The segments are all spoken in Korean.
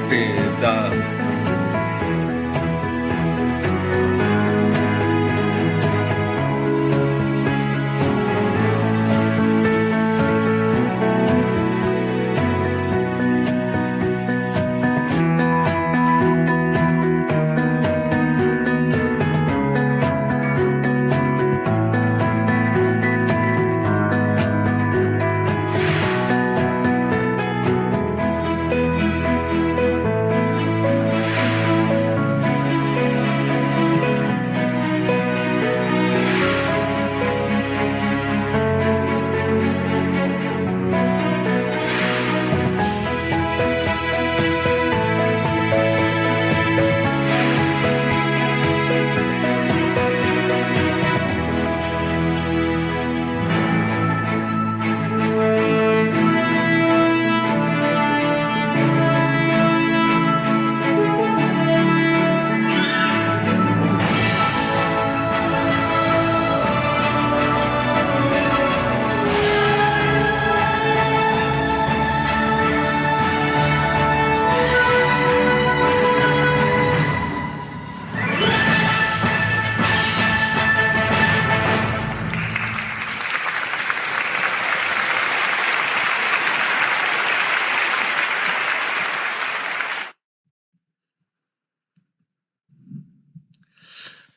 대다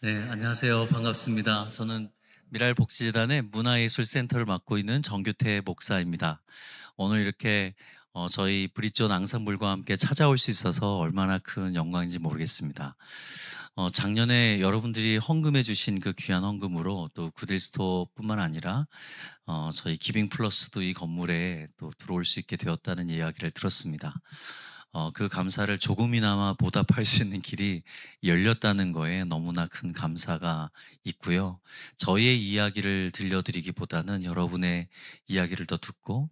네, 안녕하세요. 반갑습니다. 저는 미랄복지재단의 문화예술센터를 맡고 있는 정규태 목사입니다. 오늘 이렇게 저희 브릿존 앙상블과 함께 찾아올 수 있어서 얼마나 큰 영광인지 모르겠습니다. 작년에 여러분들이 헌금해 주신 그 귀한 헌금으로 또 구딜스토어뿐만 아니라 저희 기빙 플러스도 이 건물에 또 들어올 수 있게 되었다는 이야기를 들었습니다. 그 감사를 조금이나마 보답할 수 있는 길이 열렸다는 거에 너무나 큰 감사가 있고요. 저희의 이야기를 들려드리기보다는 여러분의 이야기를 더 듣고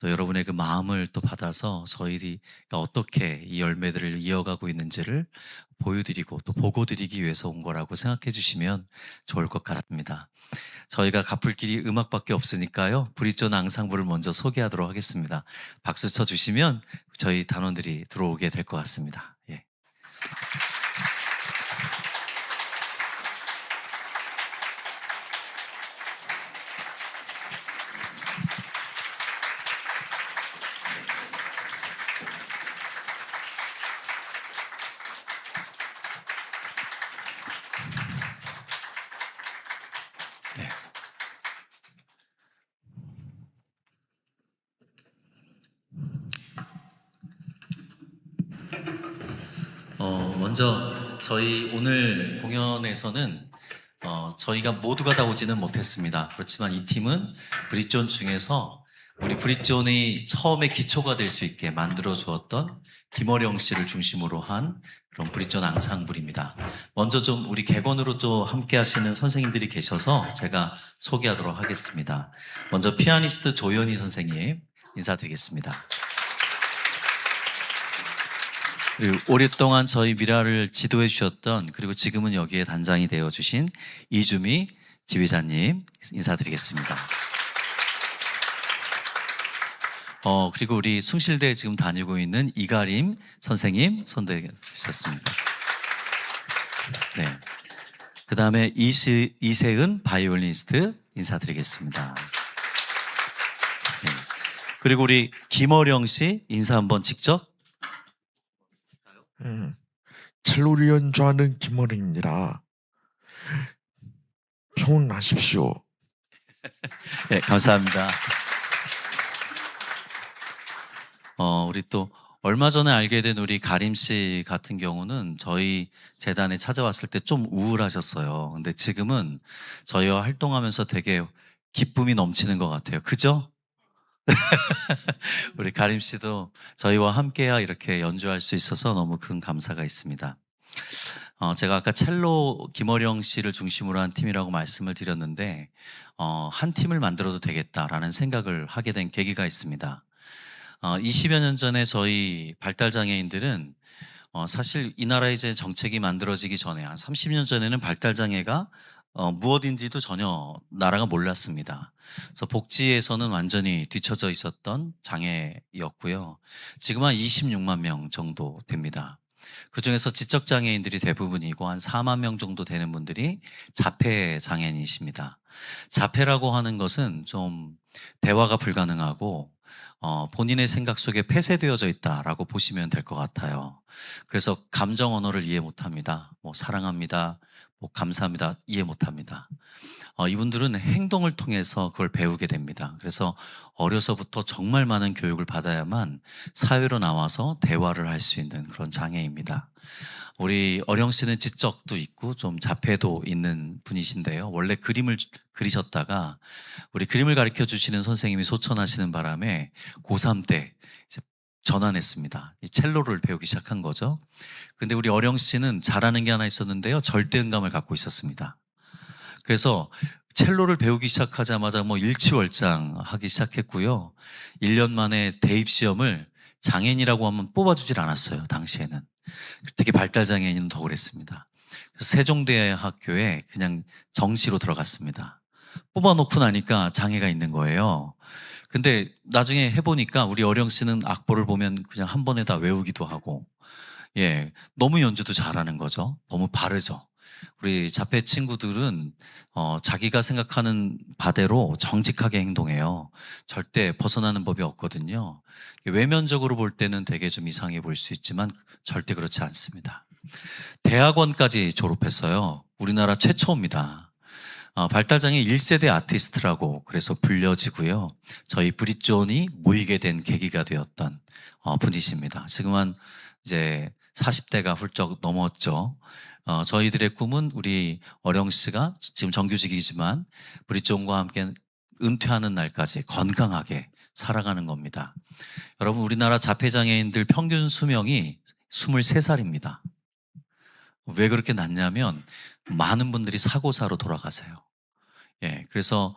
또 여러분의 그 마음을 또 받아서 저희가 어떻게 이 열매들을 이어가고 있는지를 보여드리고 또 보고 드리기 위해서 온 거라고 생각해 주시면 좋을 것 같습니다. 저희가 갚을 길이 음악밖에 없으니까요. 브릿존 앙상블을 먼저 소개하도록 하겠습니다. 박수 쳐주시면 저희 단원들이 들어오게 될 것 같습니다. 예. 먼저 저희 오늘 공연에서는 저희가 모두가 다 오지는 못했습니다. 그렇지만 이 팀은 브릿존 중에서 우리 브릿존이 처음에 기초가 될 수 있게 만들어 주었던 김어령 씨를 중심으로 한 그런 브릿존 앙상블입니다. 먼저 좀 우리 객원으로 좀 함께 하시는 선생님들이 계셔서 제가 소개하도록 하겠습니다. 먼저 피아니스트 조연희 선생님 인사드리겠습니다. 오랫동안 저희 미라를 지도해 주셨던 그리고 지금은 여기에 단장이 되어 주신 이주미 지휘자님 인사드리겠습니다. 그리고 우리 숭실대에 지금 다니고 있는 이가림 선생님 손대셨습니다. 네. 그 다음에 이세은 바이올리니스트 인사드리겠습니다. 네. 그리고 우리 김어령 씨 인사 한번 직접. 첼로를 연주하는 김어령입니다. 평온하십시오. 네, 감사합니다. 우리 또 얼마 전에 알게 된 우리 가림 씨 같은 경우는 저희 재단에 찾아왔을 때 좀 우울하셨어요. 근데 지금은 저희와 활동하면서 되게 기쁨이 넘치는 것 같아요. 그죠? 우리 가림 씨도 저희와 함께야 이렇게 연주할 수 있어서 너무 큰 감사가 있습니다. 제가 아까 첼로 김어령 씨를 중심으로 한 팀이라고 말씀을 드렸는데 한 팀을 만들어도 되겠다라는 생각을 하게 된 계기가 있습니다. 20여 년 전에 저희 발달장애인들은 사실 이 나라에 이제 정책이 만들어지기 전에 한 30년 전에는 발달장애가 무엇인지도 전혀 나라가 몰랐습니다. 그래서 복지에서는 완전히 뒤처져 있었던 장애였고요. 지금 한 26만 명 정도 됩니다. 그중에서 지적 장애인들이 대부분이고 한 4만 명 정도 되는 분들이 자폐 장애인이십니다. 자폐라고 하는 것은 좀 대화가 불가능하고 본인의 생각 속에 폐쇄되어져 있다라고 보시면 될 것 같아요. 그래서 감정 언어를 이해 못합니다. 뭐 사랑합니다. 뭐 감사합니다. 이해 못합니다. 이분들은 행동을 통해서 그걸 배우게 됩니다. 그래서 어려서부터 정말 많은 교육을 받아야만 사회로 나와서 대화를 할 수 있는 그런 장애입니다. 우리 어령 씨는 지적도 있고 좀 자폐도 있는 분이신데요. 원래 그림을 그리셨다가 우리 그림을 가르쳐 주시는 선생님이 소천하시는 바람에 고3 때 이제 전환했습니다. 이 첼로를 배우기 시작한 거죠. 근데 우리 어령 씨는 잘하는 게 하나 있었는데요. 절대음감을 갖고 있었습니다. 그래서 첼로를 배우기 시작하자마자 뭐 일취월장하기 시작했고요. 1년 만에 대입 시험을 장애인이라고 하면 뽑아주질 않았어요. 당시에는. 특히 발달 장애인은 더 그랬습니다. 그래서 세종대학교에 그냥 정시로 들어갔습니다. 뽑아놓고 나니까 장애가 있는 거예요. 근데 나중에 해보니까 우리 어령 씨는 악보를 보면 그냥 한 번에 다 외우기도 하고, 예, 너무 연주도 잘하는 거죠. 너무 바르죠. 우리 자폐 친구들은 자기가 생각하는 바대로 정직하게 행동해요. 절대 벗어나는 법이 없거든요. 외면적으로 볼 때는 되게 좀 이상해 보일 수 있지만 절대 그렇지 않습니다. 대학원까지 졸업했어요. 우리나라 최초입니다. 발달장애 1세대 아티스트라고 그래서 불려지고요. 저희 브릿존이 모이게 된 계기가 되었던 분이십니다. 지금은 이제 40대가 훌쩍 넘었죠. 저희들의 꿈은 우리 어령 씨가 지금 정규직이지만 브릿존과 함께 은퇴하는 날까지 건강하게 살아가는 겁니다. 여러분, 우리나라 자폐장애인들 평균 수명이 23살입니다. 왜 그렇게 낮냐면 많은 분들이 사고사로 돌아가세요. 예, 그래서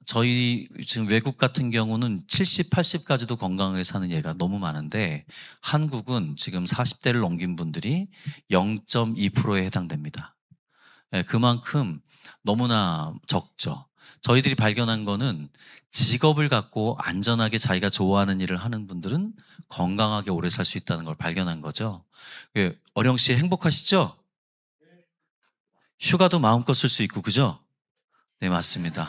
저희 지금 외국 같은 경우는 70, 80까지도 건강하게 사는 예가 너무 많은데 한국은 지금 40대를 넘긴 분들이 0.2%에 해당됩니다. 예, 그만큼 너무나 적죠. 저희들이 발견한 거는 직업을 갖고 안전하게 자기가 좋아하는 일을 하는 분들은 건강하게 오래 살 수 있다는 걸 발견한 거죠. 예, 어령 씨 행복하시죠? 휴가도 마음껏 쓸 수 있고, 그죠? 네, 맞습니다.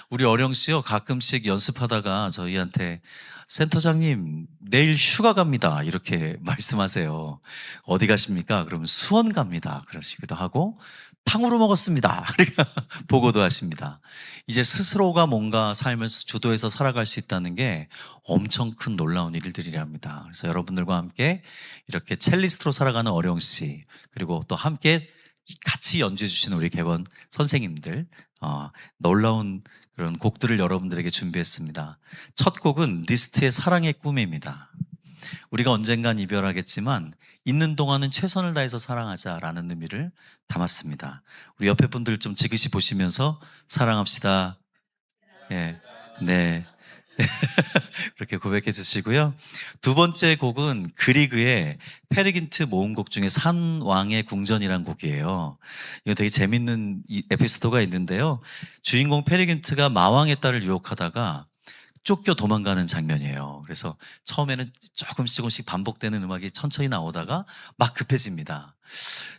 우리 어령 씨요, 가끔씩 연습하다가 저희한테 센터장님, 내일 휴가 갑니다. 이렇게 말씀하세요. 어디 가십니까? 그러면 수원 갑니다. 그러시기도 하고, 탕후루 먹었습니다. 보고도 하십니다. 이제 스스로가 뭔가 삶을 주도해서 살아갈 수 있다는 게 엄청 큰 놀라운 일들이랍니다. 그래서 여러분들과 함께 이렇게 첼리스트로 살아가는 어령 씨, 그리고 또 함께 같이 연주해 주시는 우리 객원 선생님들, 놀라운 그런 곡들을 여러분들에게 준비했습니다. 첫 곡은 리스트의 사랑의 꿈입니다. 우리가 언젠간 이별하겠지만 있는 동안은 최선을 다해서 사랑하자라는 의미를 담았습니다. 우리 옆에 분들 좀 지그시 보시면서 사랑합시다. 예, 네. 그렇게 고백해 주시고요. 두 번째 곡은 그리그의 페르긴트 모음곡 중에 산왕의 궁전이란 곡이에요. 이거 되게 재밌는 에피소드가 있는데요. 주인공 페르긴트가 마왕의 딸을 유혹하다가 쫓겨 도망가는 장면이에요. 그래서 처음에는 조금씩 반복되는 음악이 천천히 나오다가 막 급해집니다.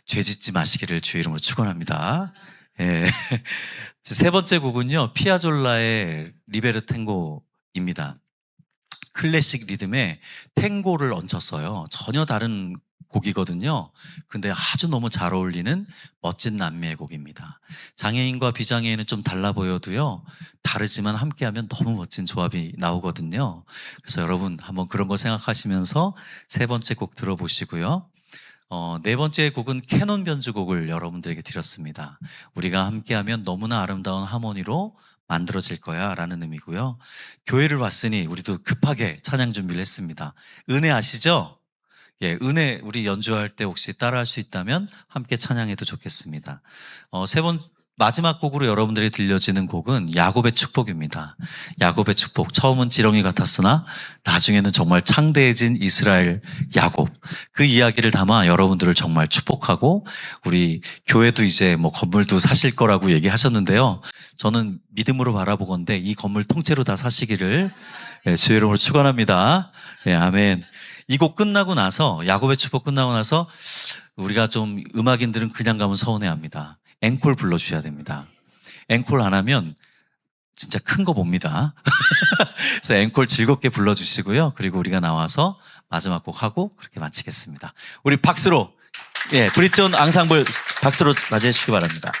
죄 짓지 마시기를 주의 이름으로 축원합니다. 예. 세 번째 곡은요, 피아졸라의 리베르 탱고입니다. 클래식 리듬에 탱고를 얹혔어요. 전혀 다른 곡이거든요. 근데 아주 너무 잘 어울리는 멋진 남매의 곡입니다. 장애인과 비장애인은 좀 달라 보여도요, 다르지만 함께하면 너무 멋진 조합이 나오거든요. 그래서 여러분 한번 그런 거 생각하시면서 세 번째 곡 들어보시고요. 네 번째 곡은 캐논 변주곡을 여러분들에게 드렸습니다. 우리가 함께하면 너무나 아름다운 하모니로 만들어질 거야 라는 의미고요. 교회를 왔으니 우리도 급하게 찬양 준비를 했습니다. 은혜 아시죠? 예, 은혜 우리 연주할 때 혹시 따라할 수 있다면 함께 찬양해도 좋겠습니다. 마지막 곡으로 여러분들이 들려지는 곡은 야곱의 축복입니다. 야곱의 축복. 처음은 지렁이 같았으나 나중에는 정말 창대해진 이스라엘 야곱. 그 이야기를 담아 여러분들을 정말 축복하고 우리 교회도 이제 뭐 건물도 사실 거라고 얘기하셨는데요. 저는 믿음으로 바라보건대 이 건물 통째로 다 사시기를 주의 이름으로 축원합니다. 아멘. 이 곡 끝나고 나서 야곱의 축복 끝나고 나서 우리가 좀 음악인들은 그냥 가면 서운해합니다. 앵콜 불러주셔야 됩니다. 앵콜 안 하면 진짜 큰 거 봅니다. 그래서 앵콜 즐겁게 불러주시고요. 그리고 우리가 나와서 마지막 곡 하고 그렇게 마치겠습니다. 우리 박수로 브릿존 앙상블 박수로 맞이해 주시기 바랍니다.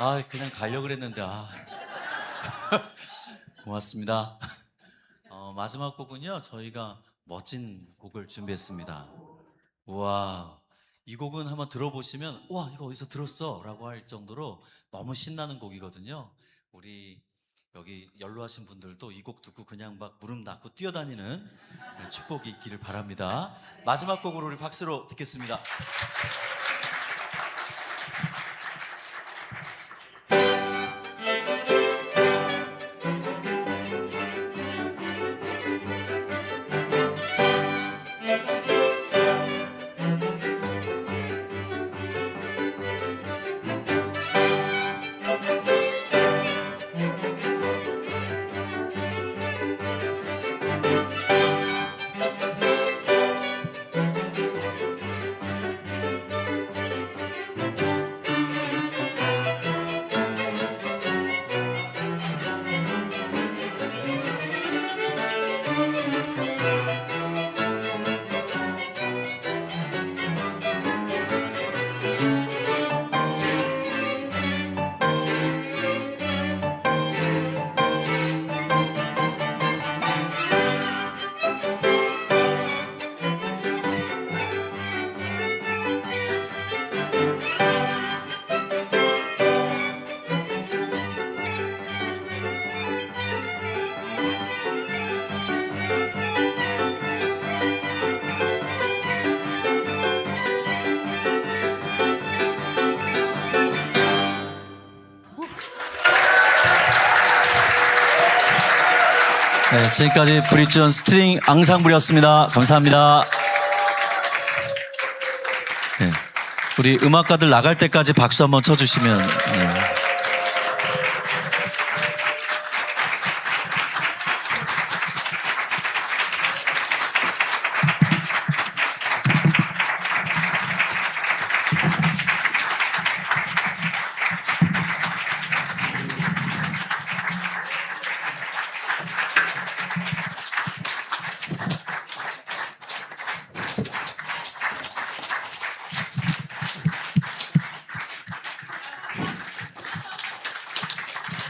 아, 그냥 가려고 그랬는데, 고맙습니다. 마지막 곡은요, 저희가 멋진 곡을 준비했습니다. 우와, 이 곡은 한번 들어보시면, 와, 이거 어디서 들었어? 라고 할 정도로 너무 신나는 곡이거든요. 우리 여기 연로하신 분들도 이 곡 듣고 그냥 막 무릎 꿇고 뛰어다니는 축복이 있기를 바랍니다. 마지막 곡으로 우리 박수로 듣겠습니다. 네, 지금까지 브릿존 스트링 앙상블이었습니다. 감사합니다. 네, 우리 음악가들 나갈 때까지 박수 한번 쳐주시면. 네.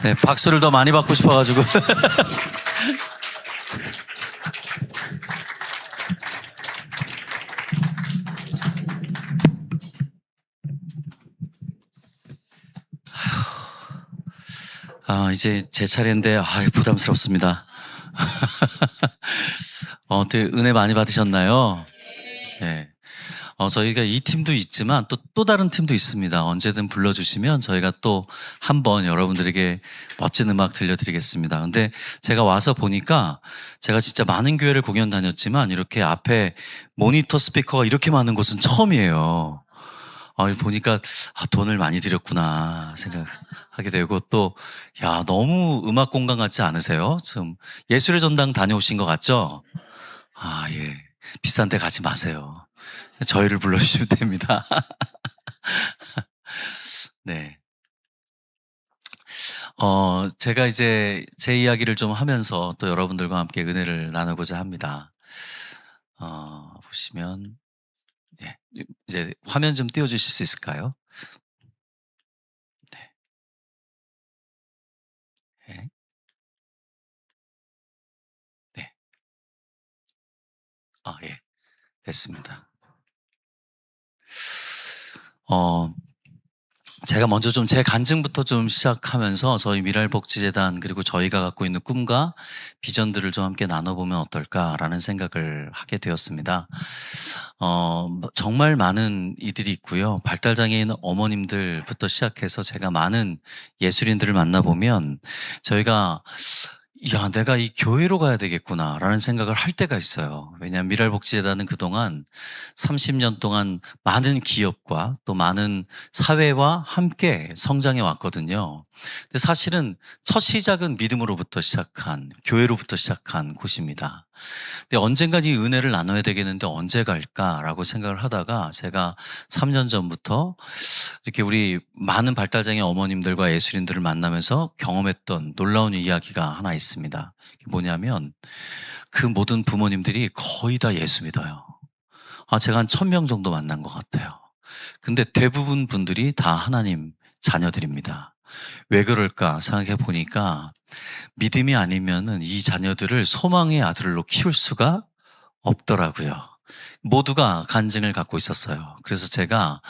네, 박수를 더 많이 받고 싶어가지고. 이제 제 차례인데, 부담스럽습니다. 어떻게 은혜 많이 받으셨나요? 네. 저희가 이 팀도 있지만 또 다른 팀도 있습니다. 언제든 불러주시면 저희가 또 한번 여러분들에게 멋진 음악 들려드리겠습니다. 근데 제가 와서 보니까 제가 진짜 많은 교회를 공연 다녔지만 이렇게 앞에 모니터 스피커가 이렇게 많은 곳은 처음이에요. 보니까 돈을 많이 들였구나 생각하게 되고 또 너무 음악 공간 같지 않으세요? 좀 예술의 전당 다녀오신 것 같죠? 예. 비싼 데 가지 마세요. 저희를 불러주시면 됩니다. 네. 제가 이제 제 이야기를 좀 하면서 또 여러분들과 함께 은혜를 나누고자 합니다. 보시면, 예. 이제 화면 좀 띄워주실 수 있을까요? 네. 네. 네. 예. 됐습니다. 제가 먼저 좀 제 간증부터 좀 시작하면서 저희 미랄복지재단 그리고 저희가 갖고 있는 꿈과 비전들을 좀 함께 나눠보면 어떨까라는 생각을 하게 되었습니다. 정말 많은 이들이 있고요. 발달장애인 어머님들부터 시작해서 제가 많은 예술인들을 만나보면 저희가 내가 이 교회로 가야 되겠구나라는 생각을 할 때가 있어요. 왜냐하면 미랄복지재단은 그동안 30년 동안 많은 기업과 또 많은 사회와 함께 성장해 왔거든요. 근데 사실은 첫 시작은 믿음으로부터 시작한, 교회로부터 시작한 곳입니다. 근데 언젠간 이 은혜를 나눠야 되겠는데 언제 갈까라고 생각을 하다가 제가 3년 전부터 이렇게 우리 많은 발달장애 어머님들과 예술인들을 만나면서 경험했던 놀라운 이야기가 하나 있습니다. 뭐냐면 그 모든 부모님들이 거의 다 예수 믿어요. 제가 한 1000명 정도 만난 것 같아요. 근데 대부분 분들이 다 하나님 자녀들입니다. 왜 그럴까 생각해 보니까 믿음이 아니면은 이 자녀들을 소망의 아들로 키울 수가 없더라고요. 모두가 간증을 갖고 있었어요. 그래서 제가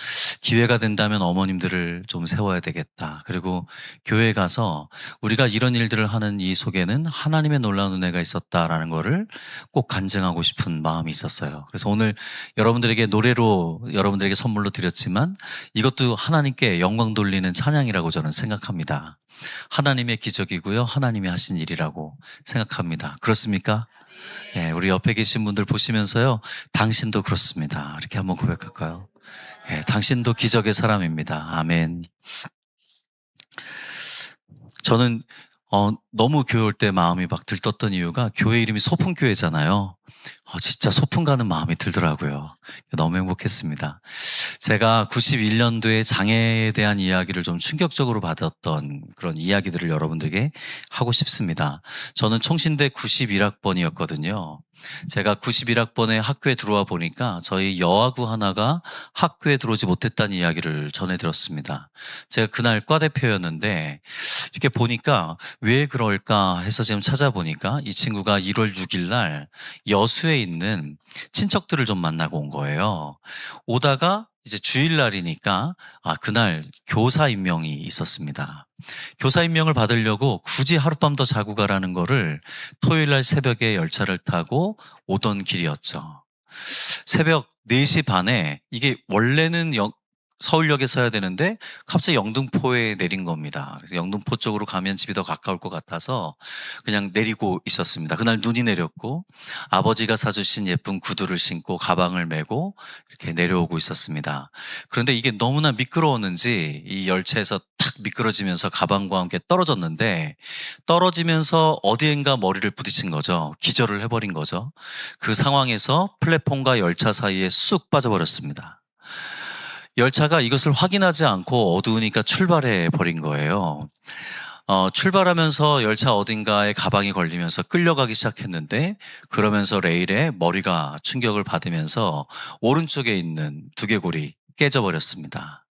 '기회가 된다면 어머님들을 좀 세워야 되겠다.' 그리고 교회에 가서 '우리가 이런 일들을 하는 이 속에는 하나님의 놀라운 은혜가 있었다.'라는 거를 꼭 간증하고 싶은 마음이 있었어요. 그래서 오늘 여러분들에게 노래로 여러분들에게 선물로 드렸지만 이것도 하나님께 영광 돌리는 찬양이라고 저는 생각합니다. 하나님의 기적이고요. 하나님이 하신 일이라고 생각합니다. 그렇습니까? 예, 우리 옆에 계신 분들 보시면서요. 당신도 그렇습니다. 이렇게 한번 고백할까요? 예, 당신도 기적의 사람입니다. 아멘. 저는 너무 교회 올 때 마음이 막 들떴던 이유가 교회 이름이 소풍교회잖아요. 진짜 소풍 가는 마음이 들더라고요. 너무 행복했습니다. 제가 91년도에 장애에 대한 이야기를 좀 충격적으로 받았던 그런 이야기들을 여러분들에게 하고 싶습니다. 저는 총신대 91학번이었거든요. 제가 91학번에 학교에 들어와 보니까 저희 여아구 하나가 학교에 들어오지 못했다는 이야기를 전해 들었습니다. 제가 그날 과대표였는데 이렇게 보니까 왜 그럴까 해서 지금 찾아보니까 이 친구가 1월 6일 날 여수에 있는 친척들을 좀 만나고 온 거예요. 오다가 이제 주일날이니까 그날 교사 임명이 있었습니다. 교사 임명을 받으려고 굳이 하룻밤 더 자고 가라는 거를 토요일날 새벽에 열차를 타고 오던 길이었죠. 새벽 4시 반에 이게 원래는 서울역에 서야 되는데 갑자기 영등포에 내린 겁니다. 그래서 영등포 쪽으로 가면 집이 더 가까울 것 같아서 그냥 내리고 있었습니다. 그날 눈이 내렸고 아버지가 사주신 예쁜 구두를 신고 가방을 메고 이렇게 내려오고 있었습니다. 그런데 이게 너무나 미끄러웠는지 이 열차에서 탁 미끄러지면서 가방과 함께 떨어졌는데 떨어지면서 어디엔가 머리를 부딪힌 거죠. 기절을 해버린 거죠. 그 상황에서 플랫폼과 열차 사이에 쑥 빠져버렸습니다. 열차가 이것을 확인하지 않고 어두우니까 출발해 버린 거예요. 출발하면서 열차 어딘가에 가방이 걸리면서 끌려가기 시작했는데 그러면서 레일에 머리가 충격을 받으면서 오른쪽에 있는 두개골이 깨져버렸습니다.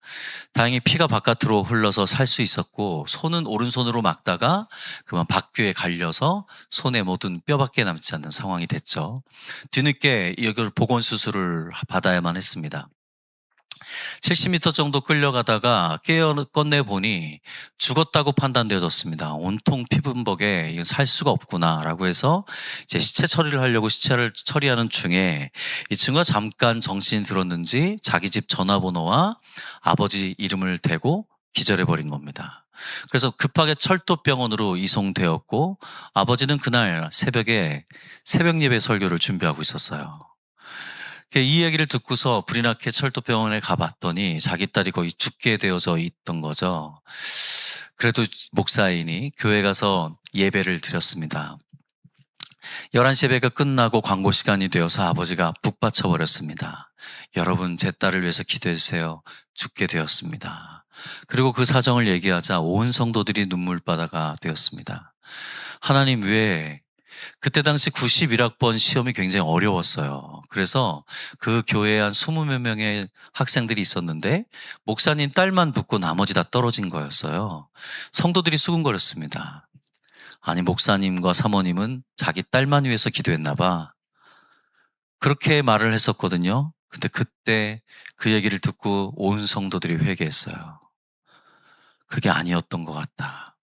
다행히 피가 바깥으로 흘러서 살 수 있었고 손은 오른손으로 막다가 그만 박규에 갈려서 손에 모든 뼈밖에 남지 않는 상황이 됐죠. 뒤늦게 이걸 보건 수술을 받아야만 했습니다. 70m 정도 끌려가다가 꺼내 보니 죽었다고 판단되어졌습니다. 온통 피분벅에 이건 살 수가 없구나라고 해서 이제 시체 처리를 하려고 시체를 처리하는 중에 이 친구가 잠깐 정신이 들었는지 자기 집 전화번호와 아버지 이름을 대고 기절해 버린 겁니다. 그래서 급하게 철도병원으로 이송되었고 아버지는 그날 새벽에 새벽 예배 설교를 준비하고 있었어요. 이 얘기를 듣고서 불이 나게 철도병원에 가봤더니 자기 딸이 거의 죽게 되어져 있던 거죠. 그래도 목사이니 교회 가서 예배를 드렸습니다. 11시 예배가 끝나고 광고 시간이 되어서 아버지가 북받쳐 버렸습니다. 여러분 제 딸을 위해서 기도해 주세요. 죽게 되었습니다. 그리고 그 사정을 얘기하자 온 성도들이 눈물바다가 되었습니다. 하나님 왜 그때 당시 91학번 시험이 굉장히 어려웠어요. 그래서 그 교회에 한 20몇 명의 학생들이 있었는데 목사님 딸만 붙고 나머지 다 떨어진 거였어요. 성도들이 수군거렸습니다. 아니 목사님과 사모님은 자기 딸만 위해서 기도했나 봐. 그렇게 말을 했었거든요. 근데 그때 그 얘기를 듣고 온 성도들이 회개했어요. 그게 아니었던 것 같다.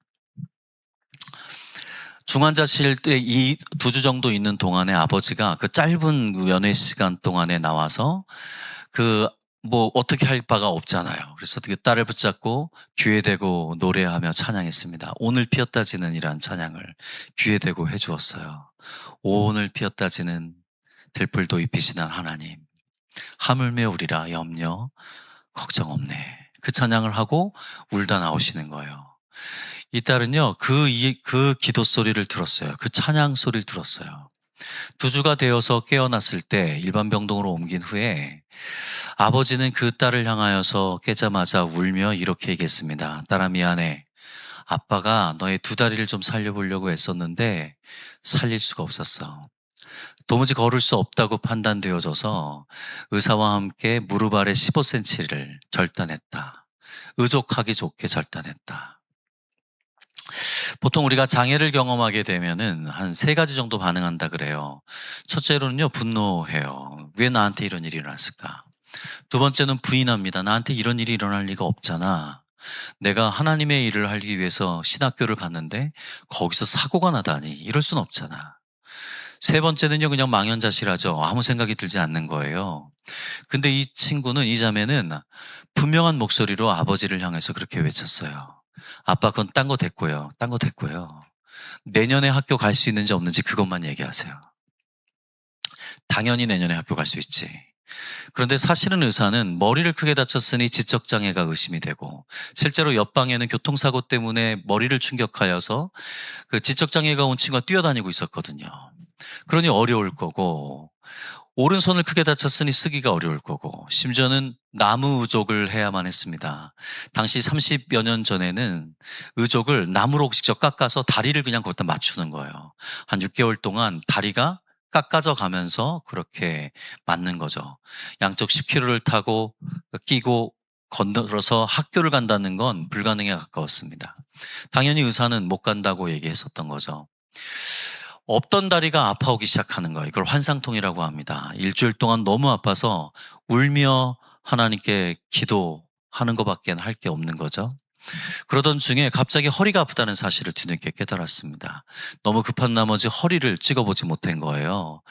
중환자실 때 이 2주 정도 있는 동안에 아버지가 그 짧은 면회 시간 동안에 나와서 어떻게 할 바가 없잖아요. 그래서 그 딸을 붙잡고 귀에 대고 노래하며 찬양했습니다. 오늘 피었다 지는 이란 찬양을 귀에 대고 해주었어요. 오늘 피었다 지는 들풀도 입히시는 하나님, 하물며 우리라 염려 걱정 없네. 그 찬양을 하고 울다 나오시는 거예요. 이 딸은요, 그 기도 소리를 들었어요. 그 찬양 소리를 들었어요. 2주가 되어서 깨어났을 때 일반 병동으로 옮긴 후에 아버지는 그 딸을 향하여서 깨자마자 울며 이렇게 얘기했습니다. 딸아 미안해. 아빠가 너의 2다리를 좀 살려보려고 애썼는데 살릴 수가 없었어. 도무지 걸을 수 없다고 판단되어져서 의사와 함께 무릎 아래 15cm를 절단했다. 의족하기 좋게 절단했다. 보통 우리가 장애를 경험하게 되면은 한 3가지 정도 반응한다 그래요. 첫째로는요, 분노해요. '왜 나한테 이런 일이 일어났을까?' 두 번째는 부인합니다. '나한테 이런 일이 일어날 리가 없잖아. 내가 하나님의 일을 하기 위해서 신학교를 갔는데 거기서 사고가 나다니. 이럴 순 없잖아.' 세 번째는요, 그냥 망연자실하죠. 아무 생각이 들지 않는 거예요. 근데 이 자매는 분명한 목소리로 아버지를 향해서 그렇게 외쳤어요. "아빠, 그건 딴 거 됐고요. 딴 거 됐고요. 내년에 학교 갈 수 있는지 없는지 그것만 얘기하세요. 당연히 내년에 학교 갈 수 있지." 그런데 사실은 의사는 머리를 크게 다쳤으니 지적장애가 의심이 되고, 실제로 옆방에는 교통사고 때문에 머리를 충격하여서 그 지적장애가 온 친구가 뛰어다니고 있었거든요. 그러니 어려울 거고, 오른손을 크게 다쳤으니 쓰기가 어려울 거고, 심지어는 나무 의족을 해야만 했습니다. 당시 30여 년 전에는 의족을 나무로 직접 깎아서 다리를 그냥 거기다 맞추는 거예요. 한 6개월 동안 다리가 깎아져 가면서 그렇게 맞는 거죠. 양쪽 10km를 타고 끼고 건너서 학교를 간다는 건 불가능에 가까웠습니다. 당연히 의사는 못 간다고 얘기했었던 거죠. 없던 다리가 아파오기 시작하는 거예요. 이걸 환상통이라고 합니다. 일주일 동안 너무 아파서 울며 하나님께 기도하는 것밖에 할 게 없는 거죠. 그러던 중에 갑자기 허리가 아프다는 사실을 뒤늦게 깨달았습니다. 너무 급한 나머지 허리를 찍어보지 못한 거예요.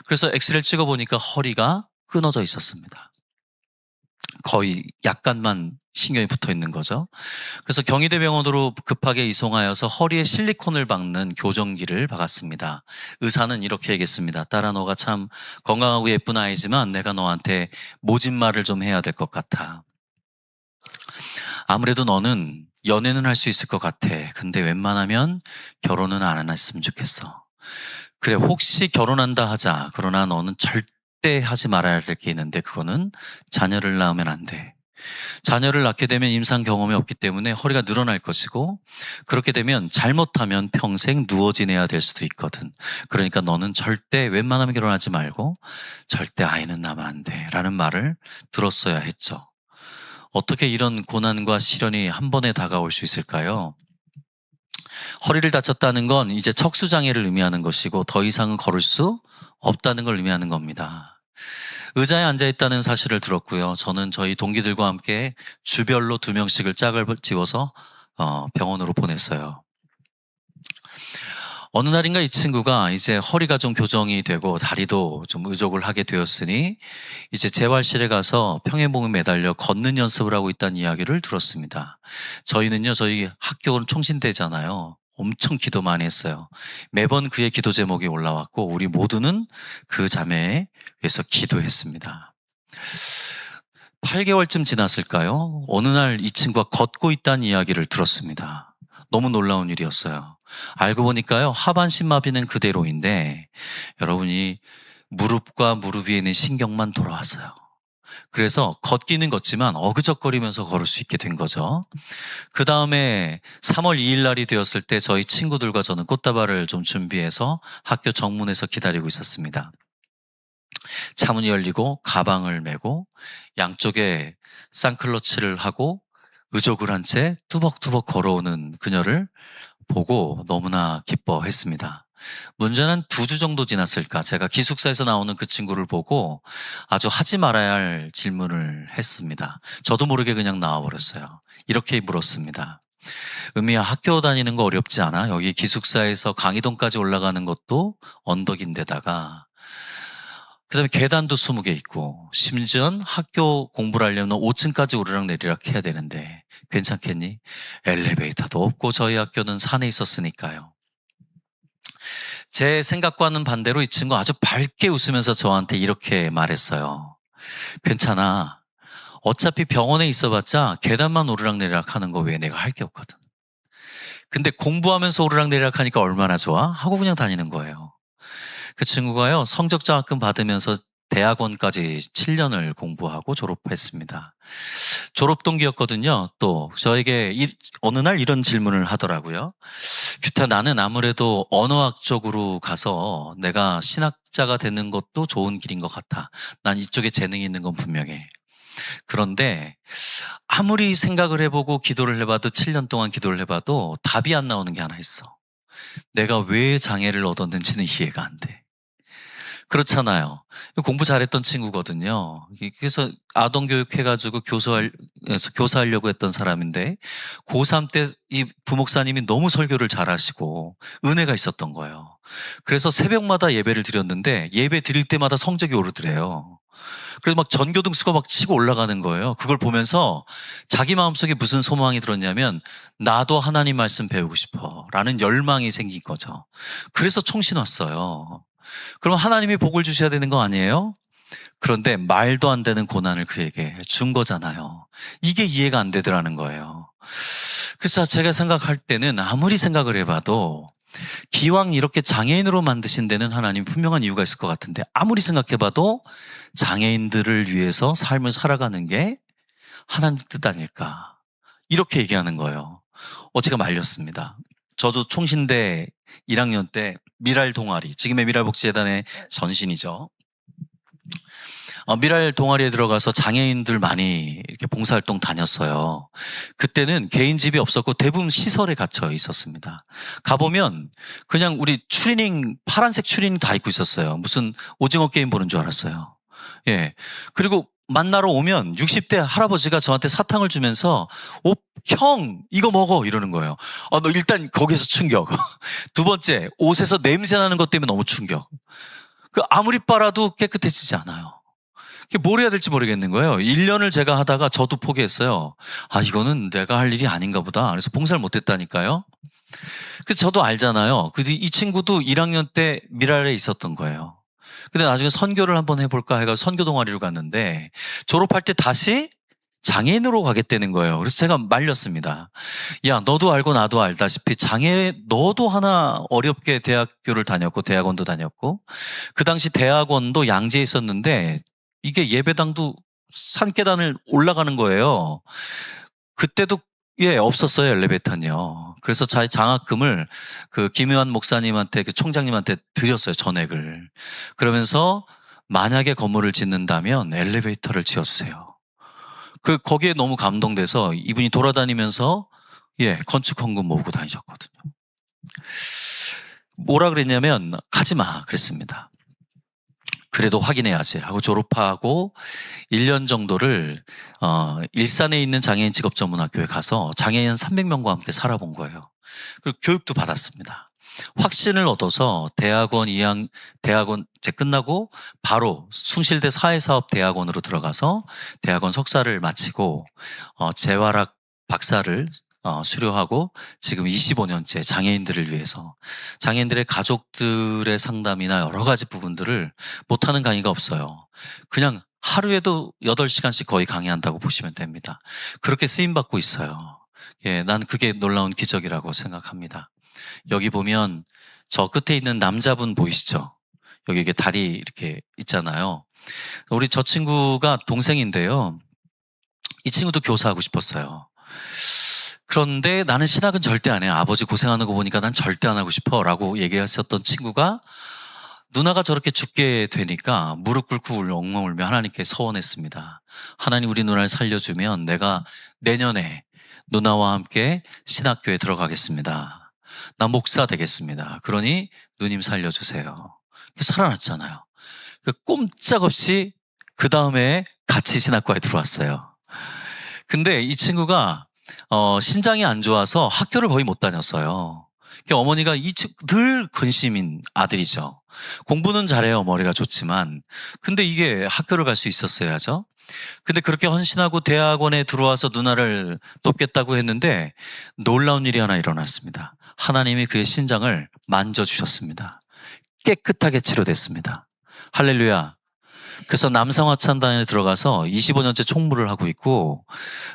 그래서 엑스레이를 찍어보니까 허리가 끊어져 있었습니다. 거의 약간만 신경이 붙어 있는 거죠. 그래서 경희대병원으로 급하게 이송하여서 허리에 실리콘을 박는 교정기를 박았습니다. 의사는 이렇게 얘기했습니다. "딸아, 너가 참 건강하고 예쁜 아이지만 내가 너한테 모진 말을 좀 해야 될 것 같아. 아무래도 너는 연애는 할 수 있을 것 같아. 근데 웬만하면 결혼은 안 했으면 좋겠어. 그래, 혹시 결혼한다 하자. 그러나 너는 절대 하지 말아야 될 게 있는데, 그거는 자녀를 낳으면 안 돼. 자녀를 낳게 되면 임상 경험이 없기 때문에 허리가 늘어날 것이고, 그렇게 되면 잘못하면 평생 누워 지내야 될 수도 있거든. 그러니까 너는 절대 웬만하면 결혼하지 말고 절대 아이는 낳으면 안 돼." 라는 말을 들었어야 했죠. 어떻게 이런 고난과 시련이 한 번에 다가올 수 있을까요? 허리를 다쳤다는 건 이제 척수장애를 의미하는 것이고, 더 이상은 걸을 수 없다는 걸 의미하는 겁니다. 의자에 앉아 있다는 사실을 들었고요. 저는 저희 동기들과 함께 주별로 2명씩을 짝을 지워서 병원으로 보냈어요. 어느 날인가 이 친구가 이제 허리가 좀 교정이 되고 다리도 좀 의족을 하게 되었으니 이제 재활실에 가서 평행봉에 매달려 걷는 연습을 하고 있다는 이야기를 들었습니다. 저희는요, 저희 학교는 총신대잖아요. 엄청 기도 많이 했어요. 매번 그의 기도 제목이 올라왔고 우리 모두는 그 자매에 위해서 기도했습니다. 8개월쯤 지났을까요? 어느 날 이 친구가 걷고 있다는 이야기를 들었습니다. 너무 놀라운 일이었어요. 알고 보니까요, 하반신 마비는 그대로인데 여러분이 무릎과 무릎 위에 있는 신경만 돌아왔어요. 그래서 걷기는 걷지만 어그적거리면서 걸을 수 있게 된 거죠. 그 다음에 3월 2일 날이 되었을 때 저희 친구들과 저는 꽃다발을 좀 준비해서 학교 정문에서 기다리고 있었습니다. 차문이 열리고 가방을 메고 양쪽에 쌍클러치를 하고 의족을 한 채 뚜벅뚜벅 걸어오는 그녀를 보고 너무나 기뻐했습니다. 문제는 2주 정도 지났을까, 제가 기숙사에서 나오는 그 친구를 보고 아주 하지 말아야 할 질문을 했습니다. 저도 모르게 그냥 나와버렸어요. 이렇게 물었습니다. "은미야, 학교 다니는 거 어렵지 않아? 여기 기숙사에서 강의동까지 올라가는 것도 언덕인데다가 그다음에 계단도 20개 있고 심지어는 학교 공부를 하려면 5층까지 오르락내리락 해야 되는데 괜찮겠니?" 엘리베이터도 없고 저희 학교는 산에 있었으니까요. 제 생각과는 반대로 이 친구 아주 밝게 웃으면서 저한테 이렇게 말했어요. "괜찮아. 어차피 병원에 있어봤자 계단만 오르락내리락 하는 거 외에 내가 할 게 없거든. 근데 공부하면서 오르락내리락 하니까 얼마나 좋아?" 하고 그냥 다니는 거예요. 그 친구가요, 성적 장학금 받으면서 대학원까지 7년을 공부하고 졸업했습니다. 졸업 동기였거든요. 또 저에게 어느 날 이런 질문을 하더라고요. "규타, 나는 아무래도 언어학 쪽으로 가서 내가 신학자가 되는 것도 좋은 길인 것 같아. 난 이쪽에 재능이 있는 건 분명해. 그런데 아무리 생각을 해보고 기도를 해봐도 7년 동안 기도를 해봐도 답이 안 나오는 게 하나 있어. 내가 왜 장애를 얻었는지는 이해가 안 돼. 그렇잖아요. 공부 잘했던 친구거든요. 그래서 아동교육 해가지고 교사하려고 했던 사람인데 고3 때 이 부목사님이 너무 설교를 잘하시고 은혜가 있었던 거예요. 그래서 새벽마다 예배를 드렸는데 예배 드릴 때마다 성적이 오르더래요. 그래서 막 전교등수가 막 치고 올라가는 거예요. 그걸 보면서 자기 마음속에 무슨 소망이 들었냐면 나도 하나님 말씀 배우고 싶어 라는 열망이 생긴 거죠. 그래서 총신 왔어요. 그럼 하나님이 복을 주셔야 되는 거 아니에요? 그런데 말도 안 되는 고난을 그에게 준 거잖아요. 이게 이해가 안 되더라는 거예요. 그래서 제가 생각할 때는 아무리 생각을 해봐도 기왕 이렇게 장애인으로 만드신 데는 하나님 분명한 이유가 있을 것 같은데 아무리 생각해봐도 장애인들을 위해서 삶을 살아가는 게 하나님 뜻 아닐까 이렇게 얘기하는 거예요. 제가 말렸습니다. 저도 총신대 1학년 때 미랄 동아리, 지금의 미랄복지재단의 전신이죠. 미랄 동아리에 들어가서 장애인들 많이 이렇게 봉사활동 다녔어요. 그때는 개인 집이 없었고 대부분 시설에 갇혀 있었습니다. 가보면 그냥 우리 추리닝, 파란색 추리닝 다 입고 있었어요. 무슨 오징어 게임 보는 줄 알았어요. 예. 그리고 만나러 오면 60대 할아버지가 저한테 사탕을 주면서 형 이거 먹어 이러는 거예요. 너 일단 거기서 충격. 두 번째 옷에서 냄새 나는 것 때문에 너무 충격. 아무리 빨아도 깨끗해지지 않아요. 뭘 해야 될지 모르겠는 거예요. 1년을 제가 하다가 저도 포기했어요. 이거는 내가 할 일이 아닌가 보다. 그래서 봉사를 못했다니까요. 그래서 저도 알잖아요. 이 친구도 1학년 때 미랄에 있었던 거예요. 근데 나중에 선교를 한번 해볼까 해서 선교 동아리로 갔는데 졸업할 때 다시 장애인으로 가겠다는 거예요. 그래서 제가 말렸습니다. 야, 너도 알고 나도 알다시피 너도 하나 어렵게 대학교를 다녔고 대학원도 다녔고 그 당시 대학원도 양재에 있었는데 이게 예배당도 산계단을 올라가는 거예요. 그때도 없었어요, 엘리베이터는요. 그래서 장학금을 김의환 목사님한테, 총장님한테 드렸어요, 전액을. 그러면서 만약에 건물을 짓는다면 엘리베이터를 지어주세요. 거기에 너무 감동돼서 이분이 돌아다니면서 건축 헌금 모으고 다니셨거든요. 뭐라 그랬냐면 가지 마 그랬습니다. 그래도 확인해야지 하고 졸업하고 1년 정도를 일산에 있는 장애인 직업전문학교에 가서 장애인 300명과 함께 살아본 거예요. 그리고 교육도 받았습니다. 확신을 얻어서 대학원 이제 끝나고 바로 숭실대 사회사업대학원으로 들어가서 대학원 석사를 마치고 재활학 박사를 수료하고 지금 25년째 장애인들을 위해서 장애인들의 가족들의 상담이나 여러 가지 부분들을 못하는 강의가 없어요. 그냥 하루에도 8시간씩 거의 강의한다고 보시면 됩니다. 그렇게 쓰임받고 있어요. 난 그게 놀라운 기적이라고 생각합니다. 여기 보면 저 끝에 있는 남자분 보이시죠? 여기 이게 다리 이렇게 있잖아요. 우리 저 친구가 동생인데요. 이 친구도 교사하고 싶었어요. 그런데 나는 신학은 절대 안 해. 아버지 고생하는 거 보니까 난 절대 안 하고 싶어 라고 얘기했었던 친구가 누나가 저렇게 죽게 되니까 무릎 꿇고 엉엉 울며 하나님께 서원했습니다. 하나님 우리 누나를 살려주면 내가 내년에 누나와 함께 신학교에 들어가겠습니다. 나 목사 되겠습니다. 그러니 누님 살려주세요. 살아났잖아요. 꼼짝없이 그 다음에 같이 신학과에 들어왔어요. 근데 이 친구가 신장이 안 좋아서 학교를 거의 못 다녔어요. 어머니가 늘 근심인 아들이죠. 공부는 잘해요. 머리가 좋지만. 근데 이게 학교를 갈 수 있었어야죠. 근데 그렇게 헌신하고 대학원에 들어와서 누나를 돕겠다고 했는데 놀라운 일이 하나 일어났습니다. 하나님이 그의 신장을 만져주셨습니다. 깨끗하게 치료됐습니다. 할렐루야. 그래서 남성합창단에 들어가서 25년째 총무를 하고 있고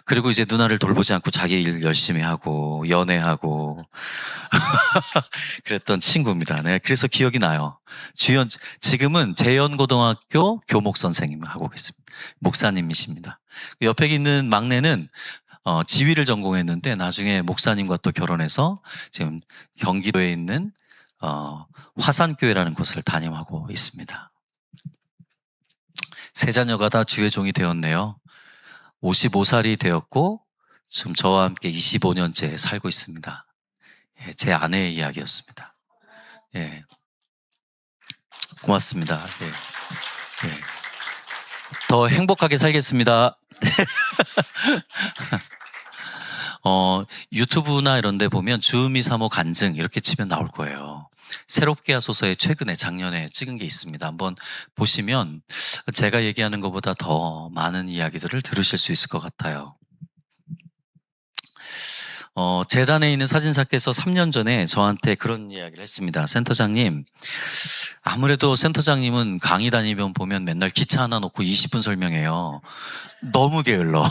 그리고 이제 누나를 돌보지 않고 자기 일 열심히 하고 연애하고 그랬던 친구입니다. 네, 그래서 기억이 나요. 지금은 재연고등학교 교목 선생님 하고 계십니다. 목사님이십니다. 옆에 있는 막내는 지휘를 전공했는데 나중에 목사님과 또 결혼해서 지금 경기도에 있는 화산교회라는 곳을 담임하고 있습니다. 세 자녀가 다 주의 종이 되었네요. 55살이 되었고 지금 저와 함께 25년째 살고 있습니다. 예, 제 아내의 이야기였습니다. 예, 고맙습니다. 예, 예. 더 행복하게 살겠습니다. 유튜브나 이런 데 보면 주음이 3호 간증 이렇게 치면 나올 거예요. 새롭게 하소서에 최근에 작년에 찍은 게 있습니다. 한번 보시면 제가 얘기하는 것보다 더 많은 이야기들을 들으실 수 있을 것 같아요. 재단에 있는 사진사께서 3년 전에 저한테 그런 이야기를 했습니다. 센터장님, 아무래도 센터장님은 강의 다니면 보면 맨날 기차 하나 놓고 20분 설명해요. 너무 게을러.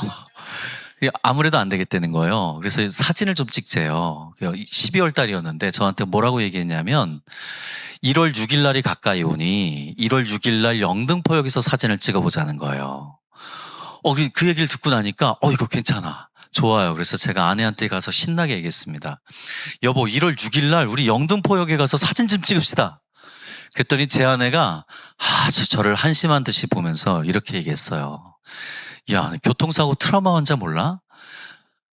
아무래도 안 되겠다는 거예요. 그래서 사진을 좀 찍재요. 12월 달이었는데 저한테 뭐라고 얘기했냐면 1월 6일 날이 가까이 오니 1월 6일 날 영등포역에서 사진을 찍어보자는 거예요. 그 얘기를 듣고 나니까 이거 괜찮아. 좋아요. 그래서 제가 아내한테 가서 신나게 얘기했습니다. 여보, 1월 6일 날 우리 영등포역에 가서 사진 좀 찍읍시다. 그랬더니 제 아내가 아주 저를 한심한 듯이 보면서 이렇게 얘기했어요. 야, 교통사고 트라우마 환자 몰라?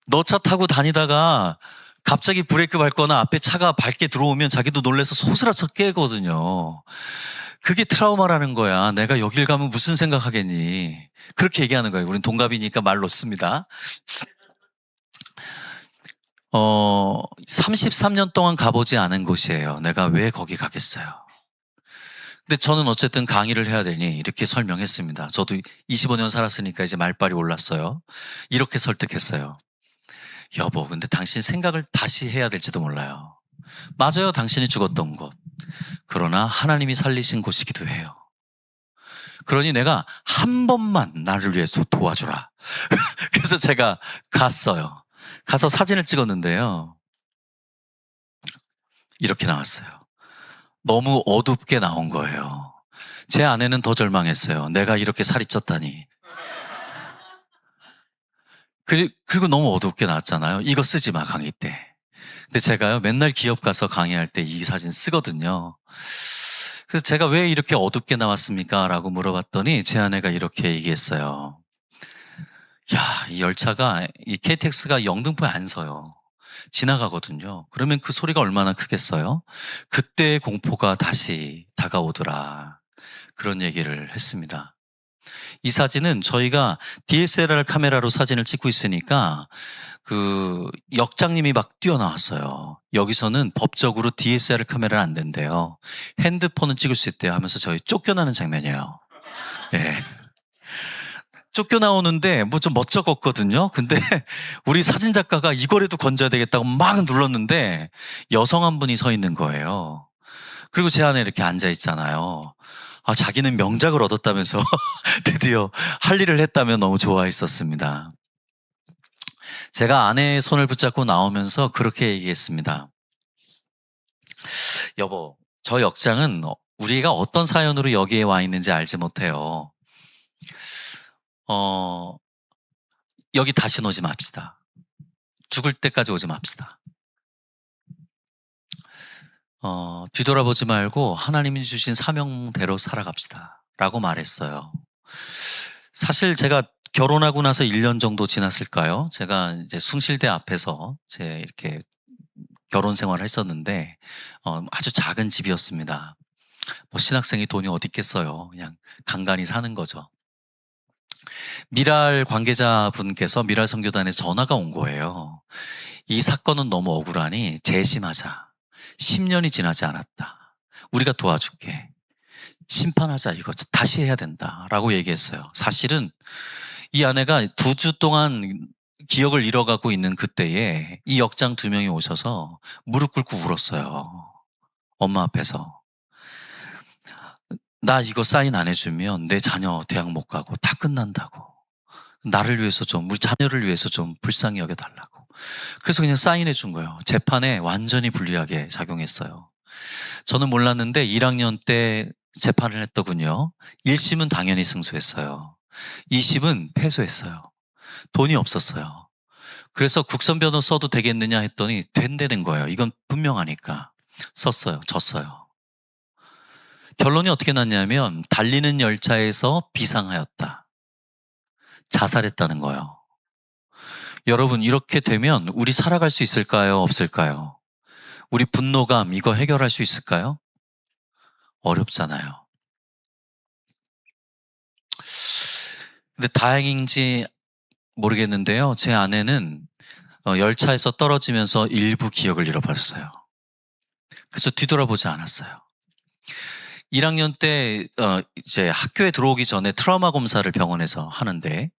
너 차 타고 다니다가 갑자기 브레이크 밟거나 앞에 차가 밝게 들어오면 자기도 놀라서 소스라쳐 깨거든요. 그게 트라우마라는 거야. 내가 여길 가면 무슨 생각하겠니? 그렇게 얘기하는 거예요. 우린 동갑이니까 말 놓습니다. 33년 동안 가보지 않은 곳이에요. 내가 왜 거기 가겠어요? 근데 저는 어쨌든 강의를 해야 되니 이렇게 설명했습니다. 저도 25년 살았으니까 이제 말빨이 올랐어요. 이렇게 설득했어요. 여보, 근데 당신 생각을 다시 해야 될지도 몰라요. 맞아요, 당신이 죽었던 곳. 그러나 하나님이 살리신 곳이기도 해요. 그러니 내가 한 번만 나를 위해서 도와주라. 그래서 제가 갔어요. 가서 사진을 찍었는데요. 이렇게 나왔어요. 너무 어둡게 나온 거예요. 제 아내는 더 절망했어요. 내가 이렇게 살이 쪘다니. 그리고 너무 어둡게 나왔잖아요. 이거 쓰지 마, 강의 때. 근데 제가요, 맨날 기업 가서 강의할 때 이 사진 쓰거든요. 그래서 제가 왜 이렇게 어둡게 나왔습니까? 라고 물어봤더니 제 아내가 이렇게 얘기했어요. 야, 이 열차가, 이 KTX가 영등포에 안 서요. 지나가거든요. 그러면 그 소리가 얼마나 크겠어요? 그때의 공포가 다시 다가오더라. 그런 얘기를 했습니다. 이 사진은 저희가 DSLR 카메라로 사진을 찍고 있으니까 그 역장님이 막 뛰어나왔어요. 여기서는 법적으로 DSLR 카메라는 안 된대요. 핸드폰은 찍을 수 있대요 하면서 저희 쫓겨나는 장면이에요. 예. 쫓겨나오는데 뭐 좀 멋쩍었거든요. 근데 우리 사진작가가 이거라도 건져야 되겠다고 막 눌렀는데 여성 한 분이 서 있는 거예요. 그리고 제 안에 이렇게 앉아 있잖아요. 자기는 명작을 얻었다면서 드디어 할 일을 했다며 너무 좋아했었습니다. 제가 아내의 손을 붙잡고 나오면서 그렇게 얘기했습니다. 여보, 저 역장은 우리가 어떤 사연으로 여기에 와 있는지 알지 못해요. 여기 다시는 오지 맙시다. 죽을 때까지 오지 맙시다. 뒤돌아보지 말고 하나님이 주신 사명대로 살아갑시다. 라고 말했어요. 사실 제가 결혼하고 나서 1년 정도 지났을까요? 제가 이제 숭실대 앞에서 제 이렇게 결혼 생활을 했었는데, 아주 작은 집이었습니다. 뭐 신학생이 돈이 어디 있겠어요. 그냥 간간히 사는 거죠. 미랄 관계자분께서 미랄 선교단에서 전화가 온 거예요. 이 사건은 너무 억울하니 재심하자. 10년이 지나지 않았다. 우리가 도와줄게. 심판하자. 이거 다시 해야 된다. 라고 얘기했어요. 사실은 이 아내가 2주 동안 기억을 잃어가고 있는 그때에 이 역장 2명이 오셔서 무릎 꿇고 울었어요. 엄마 앞에서. 나 이거 사인 안 해주면 내 자녀 대학 못 가고 다 끝난다고. 나를 위해서 좀, 우리 자녀를 위해서 좀 불쌍히 여겨달라고. 그래서 그냥 사인해 준 거예요. 재판에 완전히 불리하게 작용했어요. 저는 몰랐는데 1학년 때 재판을 했더군요. 1심은 당연히 승소했어요. 2심은 패소했어요. 돈이 없었어요. 그래서 국선 변호 써도 되겠느냐 했더니 된다는 거예요. 이건 분명하니까. 썼어요. 졌어요. 결론이 어떻게 났냐면 달리는 열차에서 비상하였다. 자살했다는 거예요. 여러분, 이렇게 되면 우리 살아갈 수 있을까요? 없을까요? 우리 분노감 이거 해결할 수 있을까요? 어렵잖아요. 근데 다행인지 모르겠는데요. 제 아내는 열차에서 떨어지면서 일부 기억을 잃어버렸어요. 그래서 뒤돌아보지 않았어요. 1학년 때 이제 학교에 들어오기 전에 트라우마 검사를 병원에서 하는데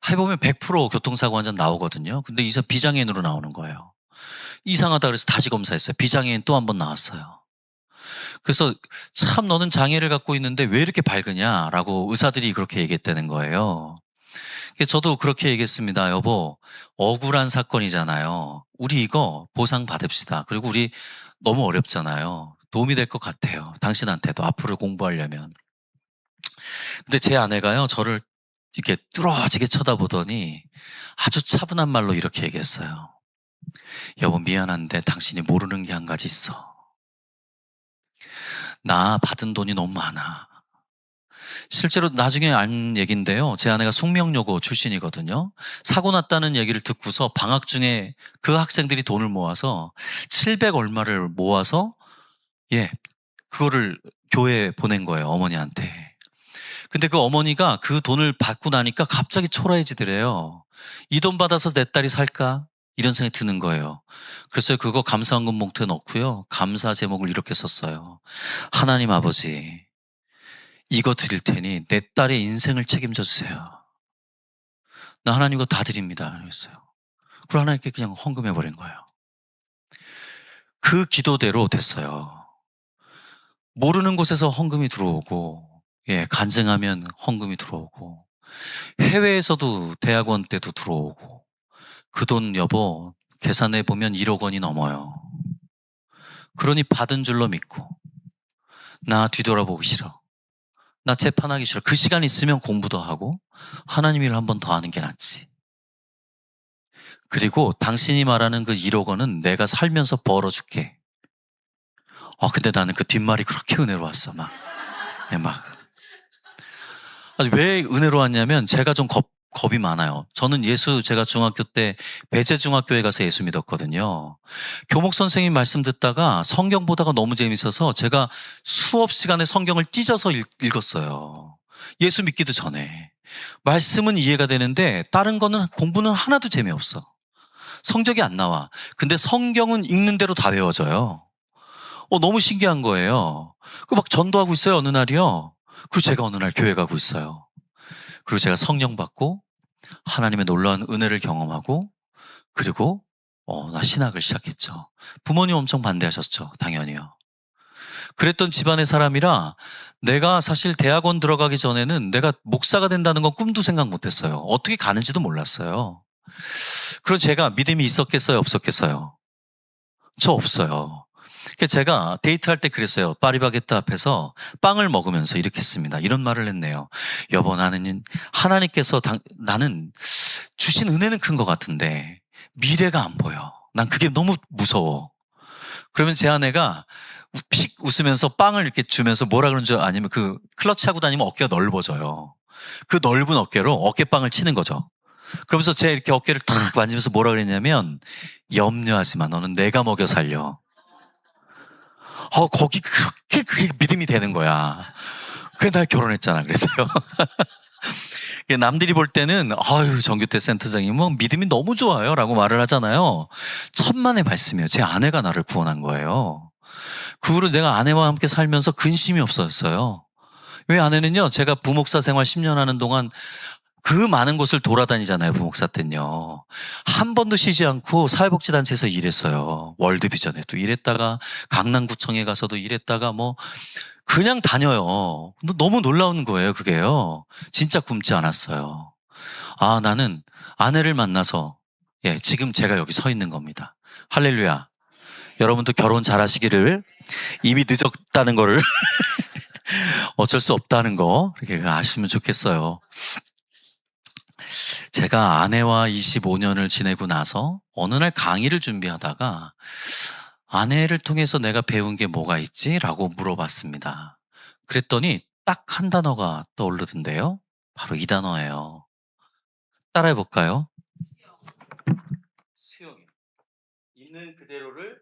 해보면 100% 교통사고 환자 나오거든요. 근데 이제 비장애인으로 나오는 거예요. 이상하다 그래서 다시 검사했어요. 비장애인 또 한 번 나왔어요. 그래서 참 너는 장애를 갖고 있는데 왜 이렇게 밝으냐라고 의사들이 그렇게 얘기했다는 거예요. 그래서 저도 그렇게 얘기했습니다. 여보, 억울한 사건이잖아요. 우리 이거 보상 받읍시다. 그리고 우리 너무 어렵잖아요. 도움이 될 것 같아요. 당신한테도 앞으로 공부하려면. 근데 제 아내가요, 저를 이렇게 뚫어지게 쳐다보더니 아주 차분한 말로 이렇게 얘기했어요. 여보, 미안한데 당신이 모르는 게 한 가지 있어. 나 받은 돈이 너무 많아. 실제로 나중에 안 얘긴데요. 제 아내가 숙명여고 출신이거든요. 사고 났다는 얘기를 듣고서 방학 중에 그 학생들이 돈을 모아서 700 얼마를 모아서 그거를 교회에 보낸 거예요, 어머니한테. 근데 그 어머니가 그 돈을 받고 나니까 갑자기 초라해지더래요. 이 돈 받아서 내 딸이 살까? 이런 생각이 드는 거예요. 그래서 그거 감사헌금 봉투에 넣고요. 감사 제목을 이렇게 썼어요. 하나님 아버지, 이거 드릴 테니 내 딸의 인생을 책임져 주세요. 나 하나님 이거 다 드립니다. 그랬어요. 그리고 하나님께 그냥 헌금해 버린 거예요. 그 기도대로 됐어요. 모르는 곳에서 헌금이 들어오고, 간증하면 헌금이 들어오고, 해외에서도 대학원 때도 들어오고, 그 돈 여보 계산해 보면 1억 원이 넘어요. 그러니 받은 줄로 믿고, 나 뒤돌아보기 싫어. 나 재판하기 싫어. 그 시간 있으면 공부도 하고 하나님 일을 한 번 더 하는 게 낫지. 그리고 당신이 말하는 그 1억 원은 내가 살면서 벌어줄게. 근데 나는 그 뒷말이 그렇게 은혜로웠어. 막. 아니, 왜 은혜로웠냐면 제가 좀 겁이 많아요. 저는 제가 중학교 때 배재중학교에 가서 예수 믿었거든요. 교목 선생님 말씀 듣다가 성경 보다가 너무 재밌어서 제가 수업 시간에 성경을 찢어서 읽었어요. 예수 믿기도 전에. 말씀은 이해가 되는데 다른 거는 공부는 하나도 재미없어. 성적이 안 나와. 근데 성경은 읽는 대로 다 외워져요. 너무 신기한 거예요. 막 전도하고 있어요, 어느 날이요. 그리고 제가 어느 날 교회 가고 있어요. 그리고 제가 성령 받고 하나님의 놀라운 은혜를 경험하고, 그리고 나 신학을 시작했죠. 부모님 엄청 반대하셨죠, 당연히요. 그랬던 집안의 사람이라 내가 사실 대학원 들어가기 전에는 내가 목사가 된다는 건 꿈도 생각 못했어요. 어떻게 가는지도 몰랐어요. 그럼 제가 믿음이 있었겠어요, 없었겠어요? 저 없어요. 그래서 제가 데이트할 때 그랬어요. 파리바게뜨 앞에서 빵을 먹으면서 이렇게 했습니다. 이런 말을 했네요. 여보, 나는 하나님께서 나는 주신 은혜는 큰 것 같은데 미래가 안 보여. 난 그게 너무 무서워. 그러면 제 아내가 픽 웃으면서 빵을 이렇게 주면서 뭐라 그러는 줄 아니면 그 클러치 하고 다니면 어깨가 넓어져요. 그 넓은 어깨로 어깨빵을 치는 거죠. 그러면서 제 이렇게 어깨를 탁 만지면서 뭐라 그랬냐면, 염려하지 마. 너는 내가 먹여 살려. 거기 그렇게 그게 믿음이 되는 거야. 그래 나 결혼했잖아. 그랬어요. 남들이 볼 때는 아유 정규태 센터장님 뭐 믿음이 너무 좋아요 라고 말을 하잖아요. 천만의 말씀이에요. 제 아내가 나를 구원한 거예요. 그 후로 내가 아내와 함께 살면서 근심이 없었어요. 왜 아내는요, 제가 부목사 생활 10년 하는 동안 그 많은 곳을 돌아다니잖아요, 부목사 때는요. 한 번도 쉬지 않고 사회복지단체에서 일했어요. 월드비전에도 일했다가 강남구청에 가서도 일했다가 뭐 그냥 다녀요. 근데 너무 놀라운 거예요, 그게요. 진짜 굶지 않았어요. 나는 아내를 만나서 지금 제가 여기 서 있는 겁니다. 할렐루야. 여러분도 결혼 잘하시기를, 이미 늦었다는 거를 어쩔 수 없다는 거 이렇게 아시면 좋겠어요. 제가 아내와 25년을 지내고 나서 어느 날 강의를 준비하다가 아내를 통해서 내가 배운 게 뭐가 있지? 라고 물어봤습니다. 그랬더니 딱 한 단어가 떠오르던데요. 바로 이 단어예요. 따라해 볼까요? 수용이. 있는 그대로를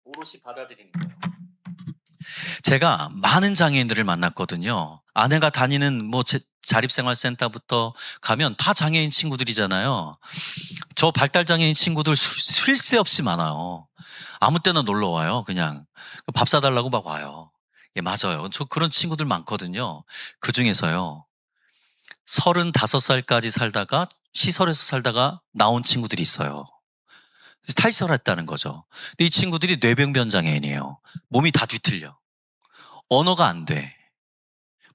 오롯이 받아들이는 거예요. 제가 많은 장애인들을 만났거든요. 아내가 다니는 뭐 자립생활센터부터 가면 다 장애인 친구들이잖아요. 저 발달장애인 친구들 쉴 새 없이 많아요. 아무 때나 놀러 와요. 그냥 밥 사달라고 막 와요. 예, 맞아요. 저 그런 친구들 많거든요. 그 중에서요, 35살까지 살다가 시설에서 살다가 나온 친구들이 있어요. 탈설했다는 거죠. 근데 이 친구들이 뇌병변 장애인이에요. 몸이 다 뒤틀려. 언어가 안 돼.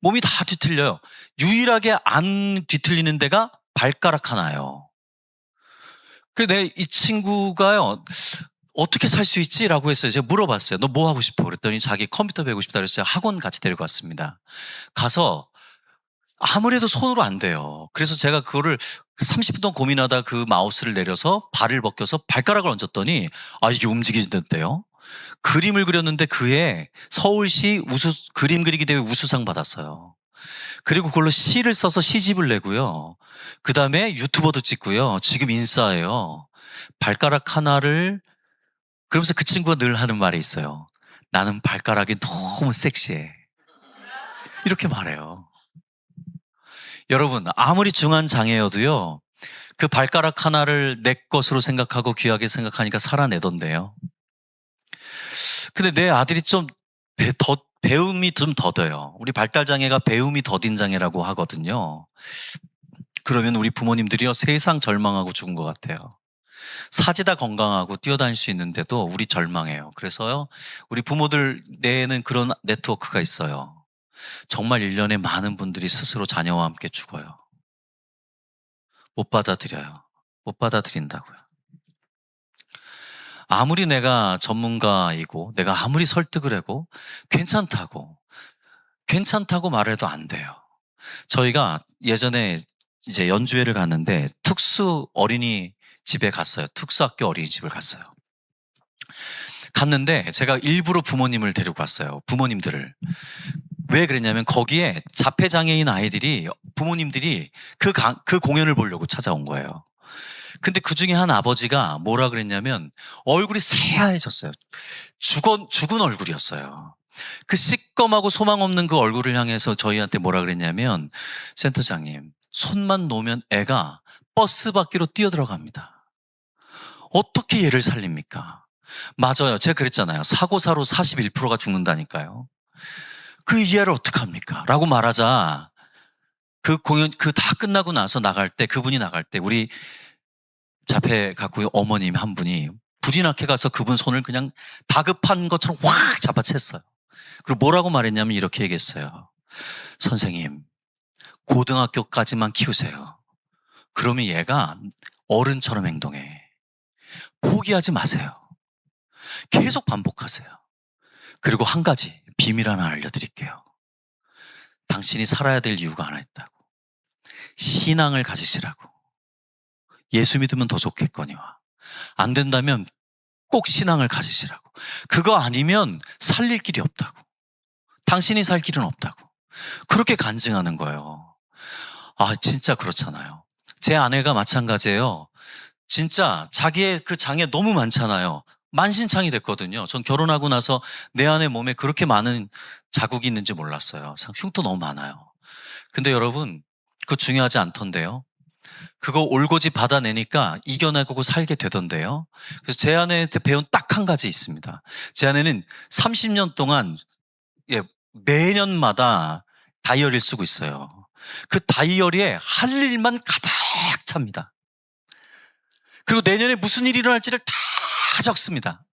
몸이 다 뒤틀려요. 유일하게 안 뒤틀리는 데가 발가락 하나예요. 내 이 친구가요, 어떻게 살 수 있지? 라고 했어요. 제가 물어봤어요. 너 뭐 하고 싶어? 그랬더니 자기 컴퓨터 배우고 싶다 그랬어요. 학원 같이 데리고 갔습니다. 가서 아무래도 손으로 안 돼요. 그래서 제가 그거를 30분 동안 고민하다 그 마우스를 내려서 발을 벗겨서 발가락을 얹었더니 이게 움직이는데요. 그림을 그렸는데 그해 서울시 그림 그리기 대회 우수상 받았어요. 그리고 그걸로 시를 써서 시집을 내고요. 그 다음에 유튜버도 찍고요. 지금 인싸예요. 발가락 하나를, 그러면서 그 친구가 늘 하는 말이 있어요. 나는 발가락이 너무 섹시해. 이렇게 말해요. 여러분, 아무리 중한 장애여도요, 그 발가락 하나를 내 것으로 생각하고 귀하게 생각하니까 살아내던데요. 근데 내 아들이 좀 배움이 좀 더뎌요. 우리 발달장애가 배움이 더딘 장애라고 하거든요. 그러면 우리 부모님들이요, 세상 절망하고 죽은 것 같아요. 사지다 건강하고 뛰어다닐 수 있는데도 우리 절망해요. 그래서요, 우리 부모들 내에는 그런 네트워크가 있어요. 정말 1년에 많은 분들이 스스로 자녀와 함께 죽어요. 못 받아들여요. 못 받아들인다고요. 아무리 내가 전문가이고 내가 아무리 설득을 하고 괜찮다고 말해도 안 돼요. 저희가 예전에 이제 연주회를 갔는데 특수 어린이집에 갔어요. 특수학교 어린이집을 갔어요. 갔는데 제가 일부러 부모님을 데리고 갔어요. 부모님들을. 왜 그랬냐면 거기에 자폐장애인 아이들이, 부모님들이 그 공연을 보려고 찾아온 거예요. 근데 그 중에 한 아버지가 뭐라 그랬냐면 얼굴이 새하얘졌어요. 죽은 얼굴이었어요. 그 시꺼하고 소망 없는 그 얼굴을 향해서 저희한테 뭐라 그랬냐면, 센터장님, 손만 놓으면 애가 버스 바퀴로 뛰어들어갑니다. 어떻게 얘를 살립니까? 맞아요. 제가 그랬잖아요. 사고사로 41%가 죽는다니까요. 그 이해를 어떡합니까? 라고 말하자, 그 공연, 다 끝나고 나서 그분이 나갈 때, 우리 자폐 갖고 어머님 한 분이 불이 나게 가서 그분 손을 그냥 다급한 것처럼 확 잡아챘어요. 그리고 뭐라고 말했냐면 이렇게 얘기했어요. 선생님, 고등학교까지만 키우세요. 그러면 얘가 어른처럼 행동해. 포기하지 마세요. 계속 반복하세요. 그리고 한 가지 비밀 하나 알려드릴게요. 당신이 살아야 될 이유가 하나 있다고. 신앙을 가지시라고. 예수 믿으면 더 좋겠거니와. 안 된다면 꼭 신앙을 가지시라고. 그거 아니면 살릴 길이 없다고. 당신이 살 길은 없다고. 그렇게 간증하는 거예요. 진짜 그렇잖아요. 제 아내가 마찬가지예요. 진짜 자기의 그 장애 너무 많잖아요. 만신창이 됐거든요. 전 결혼하고 나서 내 아내 몸에 그렇게 많은 자국이 있는지 몰랐어요. 흉터 너무 많아요. 근데 여러분, 그거 중요하지 않던데요. 그거 올고지 받아내니까 이겨내고 살게 되던데요. 그래서 제 아내한테 배운 딱 한 가지 있습니다. 제 아내는 30년 동안 매년마다 다이어리를 쓰고 있어요. 그 다이어리에 할 일만 가득 찹니다. 그리고 내년에 무슨 일이 일어날지를 다 적습니다.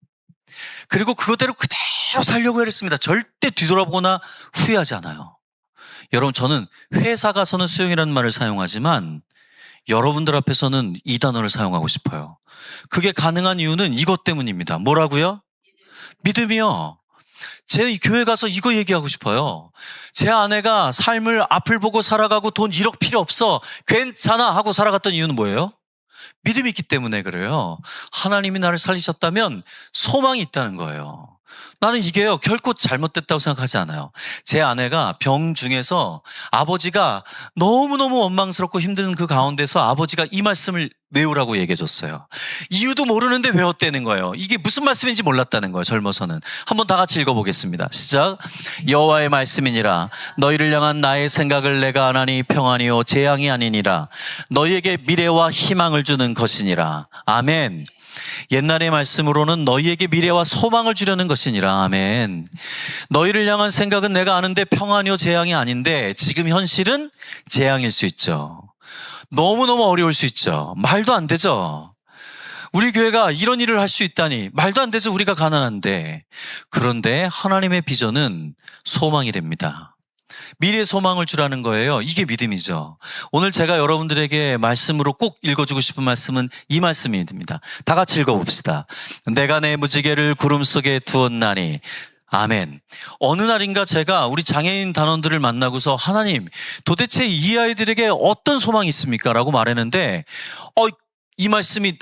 그리고 그거대로 그대로 살려고 했습니다. 절대 뒤돌아보거나 후회하지 않아요. 여러분, 저는 회사 가서는 수용이라는 말을 사용하지만 여러분들 앞에서는 이 단어를 사용하고 싶어요. 그게 가능한 이유는 이것 때문입니다. 뭐라고요? 믿음이요. 제 교회 가서 이거 얘기하고 싶어요. 제 아내가 삶을 앞을 보고 살아가고 돈 1억 필요 없어, 괜찮아 하고 살아갔던 이유는 뭐예요? 믿음이 있기 때문에 그래요. 하나님이 나를 살리셨다면 소망이 있다는 거예요. 나는 이게요, 결코 잘못됐다고 생각하지 않아요. 제 아내가 병 중에서 아버지가 너무너무 원망스럽고 힘든 그 가운데서 아버지가 이 말씀을 외우라고 얘기해 줬어요. 이유도 모르는데 외웠다는 거예요. 이게 무슨 말씀인지 몰랐다는 거예요, 젊어서는. 한번 다 같이 읽어보겠습니다. 시작. 여호와의 말씀이니라. 너희를 향한 나의 생각을 내가 아나니 평안이요 재앙이 아니니라. 너희에게 미래와 희망을 주는 것이니라. 아멘. 옛날의 말씀으로는 너희에게 미래와 소망을 주려는 것이니라. 아멘. 너희를 향한 생각은 내가 아는데 평안이요 재앙이 아닌데 지금 현실은 재앙일 수 있죠. 너무너무 어려울 수 있죠. 말도 안 되죠. 우리 교회가 이런 일을 할 수 있다니 말도 안 되죠. 우리가 가난한데. 그런데 하나님의 비전은 소망이랍니다. 미래 소망을 주라는 거예요. 이게 믿음이죠. 오늘 제가 여러분들에게 말씀으로 꼭 읽어주고 싶은 말씀은 이 말씀입니다. 다 같이 읽어봅시다. 내가 내 무지개를 구름 속에 두었나니. 아멘. 어느 날인가 제가 우리 장애인 단원들을 만나고서 하나님, 도대체 이 아이들에게 어떤 소망이 있습니까? 라고 말했는데 이 말씀이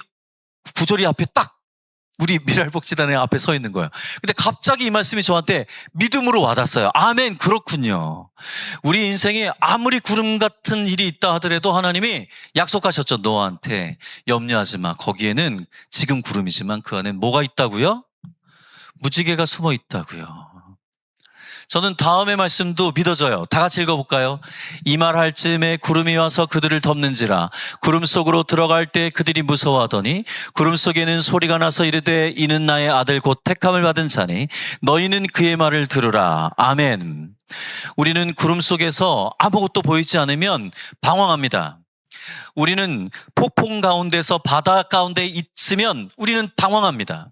구절이 앞에 딱 우리 미랄복지단의 앞에 서 있는 거예요. 근데 갑자기 이 말씀이 저한테 믿음으로 와닿았어요. 아멘, 그렇군요. 우리 인생에 아무리 구름 같은 일이 있다 하더라도 하나님이 약속하셨죠. 노아한테 염려하지 마. 거기에는 지금 구름이지만 그 안에 뭐가 있다고요? 무지개가 숨어 있다고요. 저는 다음의 말씀도 믿어져요. 다 같이 읽어볼까요? 이 말 할 즈음에 구름이 와서 그들을 덮는지라. 구름 속으로 들어갈 때 그들이 무서워하더니 구름 속에는 소리가 나서 이르되 이는 나의 아들 곧 택함을 받은 자니 너희는 그의 말을 들으라. 아멘. 우리는 구름 속에서 아무것도 보이지 않으면 방황합니다. 우리는 폭풍 가운데서 바다 가운데 있으면 우리는 당황합니다.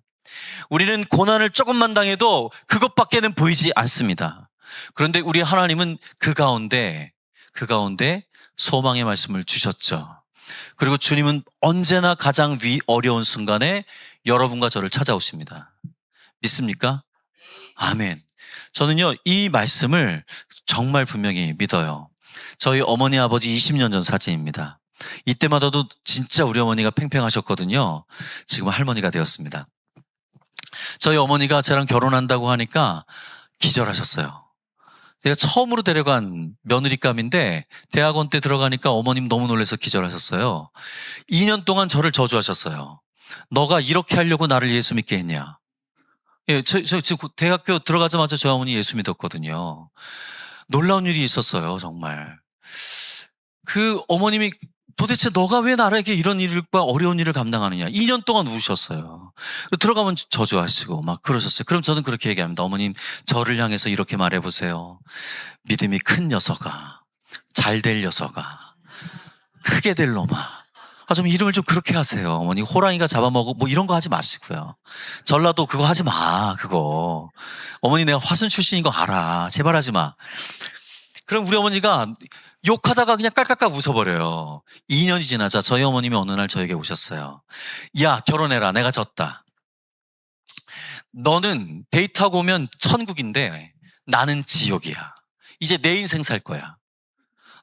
우리는 고난을 조금만 당해도 그것밖에는 보이지 않습니다. 그런데 우리 하나님은 그 가운데 소망의 말씀을 주셨죠. 그리고 주님은 언제나 가장 어려운 순간에 여러분과 저를 찾아오십니다. 믿습니까? 아멘. 저는요, 이 말씀을 정말 분명히 믿어요. 저희 어머니 아버지 20년 전 사진입니다. 이때마다도 진짜 우리 어머니가 팽팽하셨거든요. 지금 할머니가 되었습니다. 저희 어머니가 저랑 결혼한다고 하니까 기절하셨어요. 제가 처음으로 데려간 며느리감인데 대학원 때 들어가니까 어머님 너무 놀라서 기절하셨어요. 2년 동안 저를 저주하셨어요. 너가 이렇게 하려고 나를 예수 믿게 했냐. 예, 저 지금 대학교 들어가자마자 저희 어머니 예수 믿었거든요. 놀라운 일이 있었어요, 정말. 그 어머님이 도대체 너가 왜 나에게 이런 일과 어려운 일을 감당하느냐. 2년 동안 우셨어요. 들어가면 저주하시고 막 그러셨어요. 그럼 저는 그렇게 얘기합니다. 어머님, 저를 향해서 이렇게 말해보세요. 믿음이 큰 녀석아, 잘 될 녀석아, 크게 될 놈아. 좀 이름을 좀 그렇게 하세요. 어머니, 호랑이가 잡아먹어 뭐 이런 거 하지 마시고요. 전라도 그거 하지 마. 그거. 어머니, 내가 화순 출신인 거 알아. 제발 하지 마. 그럼 우리 어머니가 욕하다가 그냥 깔깔깔 웃어버려요. 2년이 지나자 저희 어머님이 어느 날 저에게 오셨어요. 야, 결혼해라. 내가 졌다. 너는 데이트하고 오면 천국인데 나는 지옥이야. 이제 내 인생 살 거야.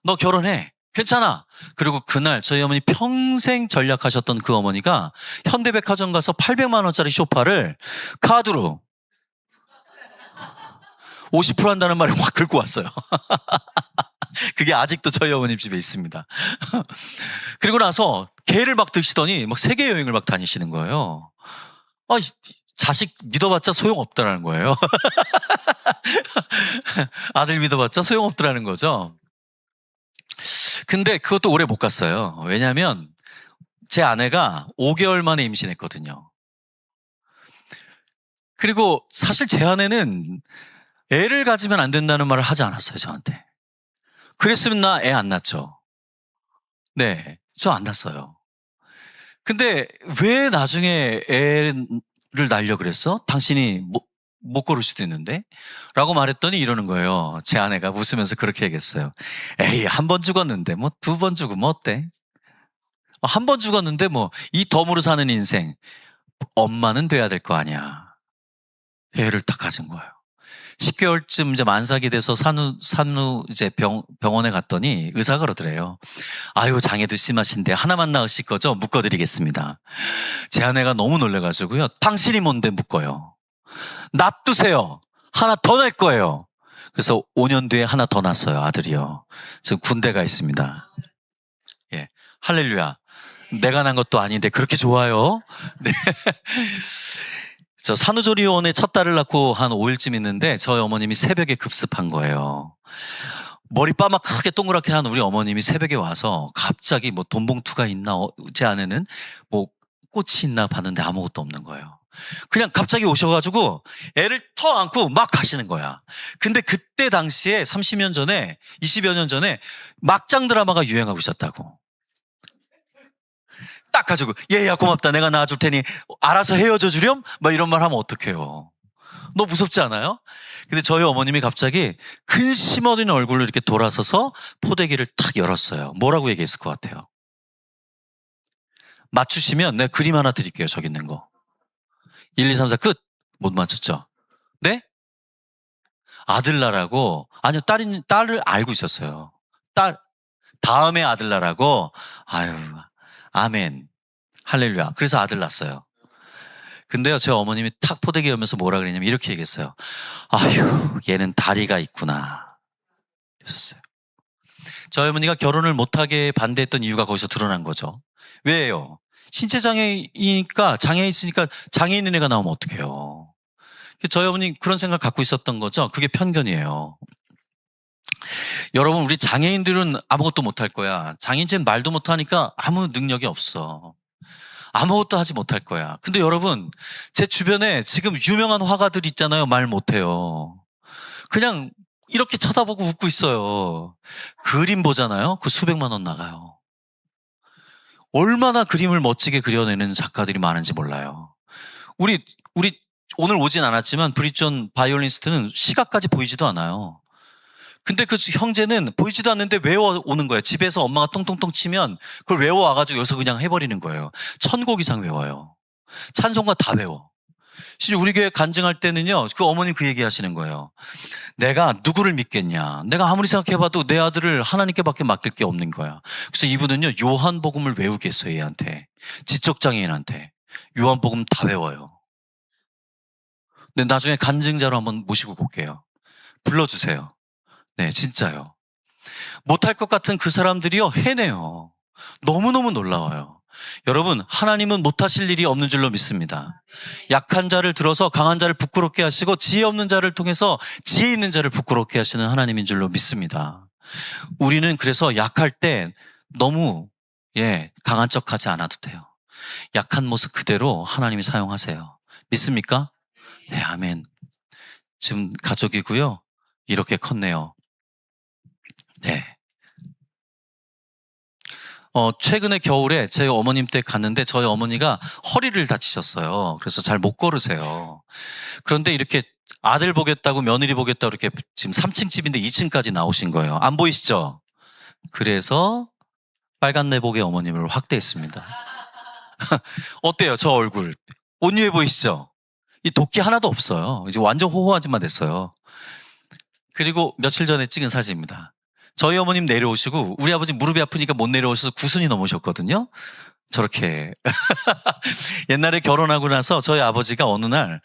너 결혼해. 괜찮아. 그리고 그날 저희 어머니 평생 전략하셨던 그 어머니가 현대백화점 가서 800만 원짜리 소파를 카드로 50% 한다는 말을 확 긁고 왔어요. 그게 아직도 저희 어머님 집에 있습니다. 그리고 나서 개를 막 드시더니 막 세계 여행을 막 다니시는 거예요. 자식 믿어봤자 소용없다라는 거예요. 아들 믿어봤자 소용없더라는 거죠. 근데 그것도 오래 못 갔어요. 왜냐하면 제 아내가 5개월 만에 임신했거든요. 그리고 사실 제 아내는 애를 가지면 안 된다는 말을 하지 않았어요, 저한테. 그랬으면 나 애 안 낳죠. 네, 저 안 낳았어요. 근데 왜 나중에 애를 낳으려고 그랬어? 당신이 못 고를 수도 있는데? 라고 말했더니 이러는 거예요. 제 아내가 웃으면서 그렇게 얘기했어요. 에이, 한 번 죽었는데 뭐 2번 죽으면 어때? 한 번 죽었는데 뭐 이 덤으로 사는 인생 엄마는 돼야 될 거 아니야. 애를 딱 가진 거예요. 10개월쯤 이제 만삭이 돼서 산후 이제 병원에 갔더니 의사가 그러더래요. 아유, 장애도 심하신데 하나만 낳으실 거죠? 묶어드리겠습니다. 제 아내가 너무 놀래가지고요. 당신이 뭔데 묶어요? 놔두세요. 하나 더 날 거예요. 그래서 5년 뒤에 하나 더 낳았어요. 아들이요. 지금 군대가 있습니다. 예, 할렐루야. 내가 난 것도 아닌데 그렇게 좋아요? 네. 저 산후조리원에 첫 딸을 낳고 한 5일쯤 있는데 저희 어머님이 새벽에 급습한 거예요. 머리 빠막하게 동그랗게 한 우리 어머님이 새벽에 와서 갑자기 뭐 돈봉투가 있나 제 안에는 뭐 꽃이 있나 봤는데 아무것도 없는 거예요. 그냥 갑자기 오셔가지고 애를 터 안고 막 가시는 거야. 근데 그때 당시에 30년 전에 20여 년 전에 막장 드라마가 유행하고 있었다고. 딱 가지고 얘야 고맙다 내가 낳아줄 테니 알아서 헤어져 주렴? 막 이런 말 하면 어떡해요. 너 무섭지 않아요? 근데 저희 어머님이 갑자기 근심 어린 얼굴로 이렇게 돌아서서 포대기를 탁 열었어요. 뭐라고 얘기했을 것 같아요? 맞추시면 내가 그림 하나 드릴게요. 저기 있는 거. 1, 2, 3, 4 끝. 못 맞췄죠? 네? 아들 낳으라고. 아니요, 딸을 알고 있었어요. 다음에 아들 낳으라고. 아유, 아멘. 할렐루야. 그래서 아들 낳았어요. 근데요, 제 어머님이 탁 포대기 열면서 뭐라 그랬냐면 이렇게 얘기했어요. 아휴, 얘는 다리가 있구나. 그랬어요. 저희 어머니가 결혼을 못하게 반대했던 이유가 거기서 드러난 거죠. 왜요? 신체 장애이니까 장애 있으니까 장애 있는 애가 나오면 어떡해요. 저희 어머니 그런 생각 갖고 있었던 거죠. 그게 편견이에요. 여러분, 우리 장애인들은 아무것도 못할 거야. 장애인들은 말도 못하니까 아무 능력이 없어. 아무것도 하지 못할 거야. 근데 여러분, 제 주변에 지금 유명한 화가들 있잖아요. 말 못해요. 그냥 이렇게 쳐다보고 웃고 있어요. 그림 보잖아요. 그 수백만 원 나가요. 얼마나 그림을 멋지게 그려내는 작가들이 많은지 몰라요. 우리 오늘 오진 않았지만 브리존 바이올리니스트는 시각까지 보이지도 않아요. 근데 그 형제는 보이지도 않는데 외워오는 거예요. 집에서 엄마가 똥똥똥 치면 그걸 외워와가지고 여기서 그냥 해버리는 거예요. 1000곡 이상 외워요. 찬송가 다 외워. 실제 우리 교회 간증할 때는요, 그 어머님 그 얘기 하시는 거예요. 내가 누구를 믿겠냐. 내가 아무리 생각해봐도 내 아들을 하나님께밖에 맡길 게 없는 거야. 그래서 이분은요, 요한복음을 외우겠어요, 얘한테. 지적장애인한테. 요한복음 다 외워요. 근데 나중에 간증자로 한번 모시고 볼게요. 불러주세요. 네, 진짜요. 못할 것 같은 그 사람들이요, 해내요. 너무너무 놀라워요. 여러분, 하나님은 못하실 일이 없는 줄로 믿습니다. 약한 자를 들어서 강한 자를 부끄럽게 하시고 지혜 없는 자를 통해서 지혜 있는 자를 부끄럽게 하시는 하나님인 줄로 믿습니다. 우리는 그래서 약할 때 너무 강한 척하지 않아도 돼요. 약한 모습 그대로 하나님이 사용하세요. 믿습니까? 네, 아멘. 지금 가족이고요. 이렇게 컸네요. 네. 최근에 겨울에 제 어머님 댁 갔는데 저희 어머니가 허리를 다치셨어요. 그래서 잘 못 걸으세요. 그런데 이렇게 아들 보겠다고 며느리 보겠다고 이렇게 지금 3층 집인데 2층까지 나오신 거예요. 안 보이시죠? 그래서 빨간 내복의 어머님을 확대했습니다. 어때요? 저 얼굴. 온유해 보이시죠? 이 도끼 하나도 없어요. 이제 완전 호호하지만 됐어요. 그리고 며칠 전에 찍은 사진입니다. 저희 어머님 내려오시고 우리 아버지 무릎이 아프니까 못 내려오셔서 9순이 넘으셨거든요. 저렇게. 옛날에 결혼하고 나서 저희 아버지가 어느 날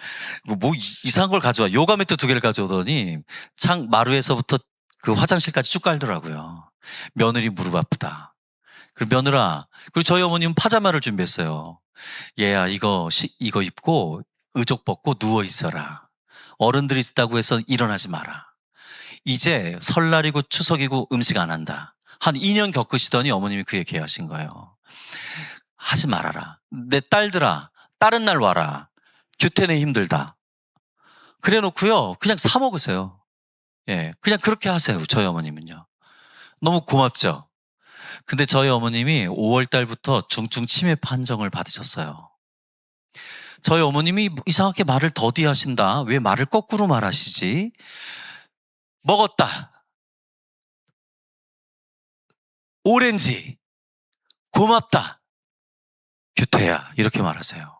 뭐 이상한 걸 가져와. 요가 매트 2개를 가져오더니 창 마루에서부터 그 화장실까지 쭉 깔더라고요. 며느리 무릎 아프다. 그리고 며느라. 그리고 저희 어머님은 파자마를 준비했어요. 얘야 이거 입고 의족 벗고 누워 있어라. 어른들이 있다고 해서 일어나지 마라. 이제 설날이고 추석이고 음식 안 한다. 한 2년 겪으시더니 어머님이 그 얘기 하신 거예요. 하지 말아라. 내 딸들아, 다른 날 와라. 규태내 힘들다. 그래 놓고요, 그냥 사 먹으세요. 예, 그냥 그렇게 하세요. 저희 어머님은요. 너무 고맙죠? 근데 저희 어머님이 5월 달부터 중증 치매 판정을 받으셨어요. 저희 어머님이 이상하게 말을 더디하신다. 왜 말을 거꾸로 말하시지? 먹었다. 오렌지. 고맙다. 규태야. 이렇게 말하세요.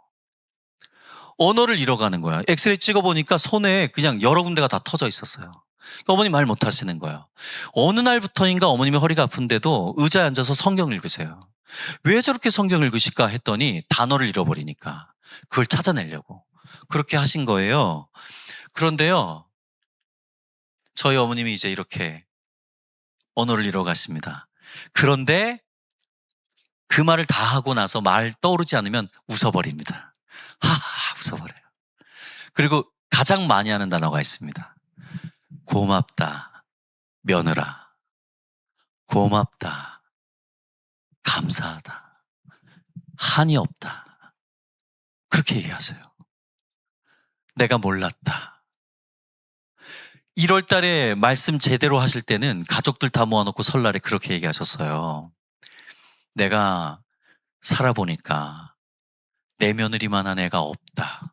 언어를 잃어가는 거야. 엑스레이 찍어보니까 손에 그냥 여러 군데가 다 터져 있었어요. 그러니까 어머니 말 못하시는 거예요. 어느 날부터인가 어머님이 허리가 아픈데도 의자에 앉아서 성경 읽으세요. 왜 저렇게 성경 읽으실까 했더니 단어를 잃어버리니까 그걸 찾아내려고. 그렇게 하신 거예요. 그런데요, 저희 어머님이 이제 이렇게 언어를 잃어가십니다. 그런데 그 말을 다 하고 나서 말 떠오르지 않으면 웃어버립니다. 하하 웃어버려요. 그리고 가장 많이 하는 단어가 있습니다. 고맙다, 며느라. 고맙다, 감사하다, 한이 없다. 그렇게 얘기하세요. 내가 몰랐다. 1월 달에 말씀 제대로 하실 때는 가족들 다 모아놓고 설날에 그렇게 얘기하셨어요. 내가 살아보니까 내 며느리만한 애가 없다.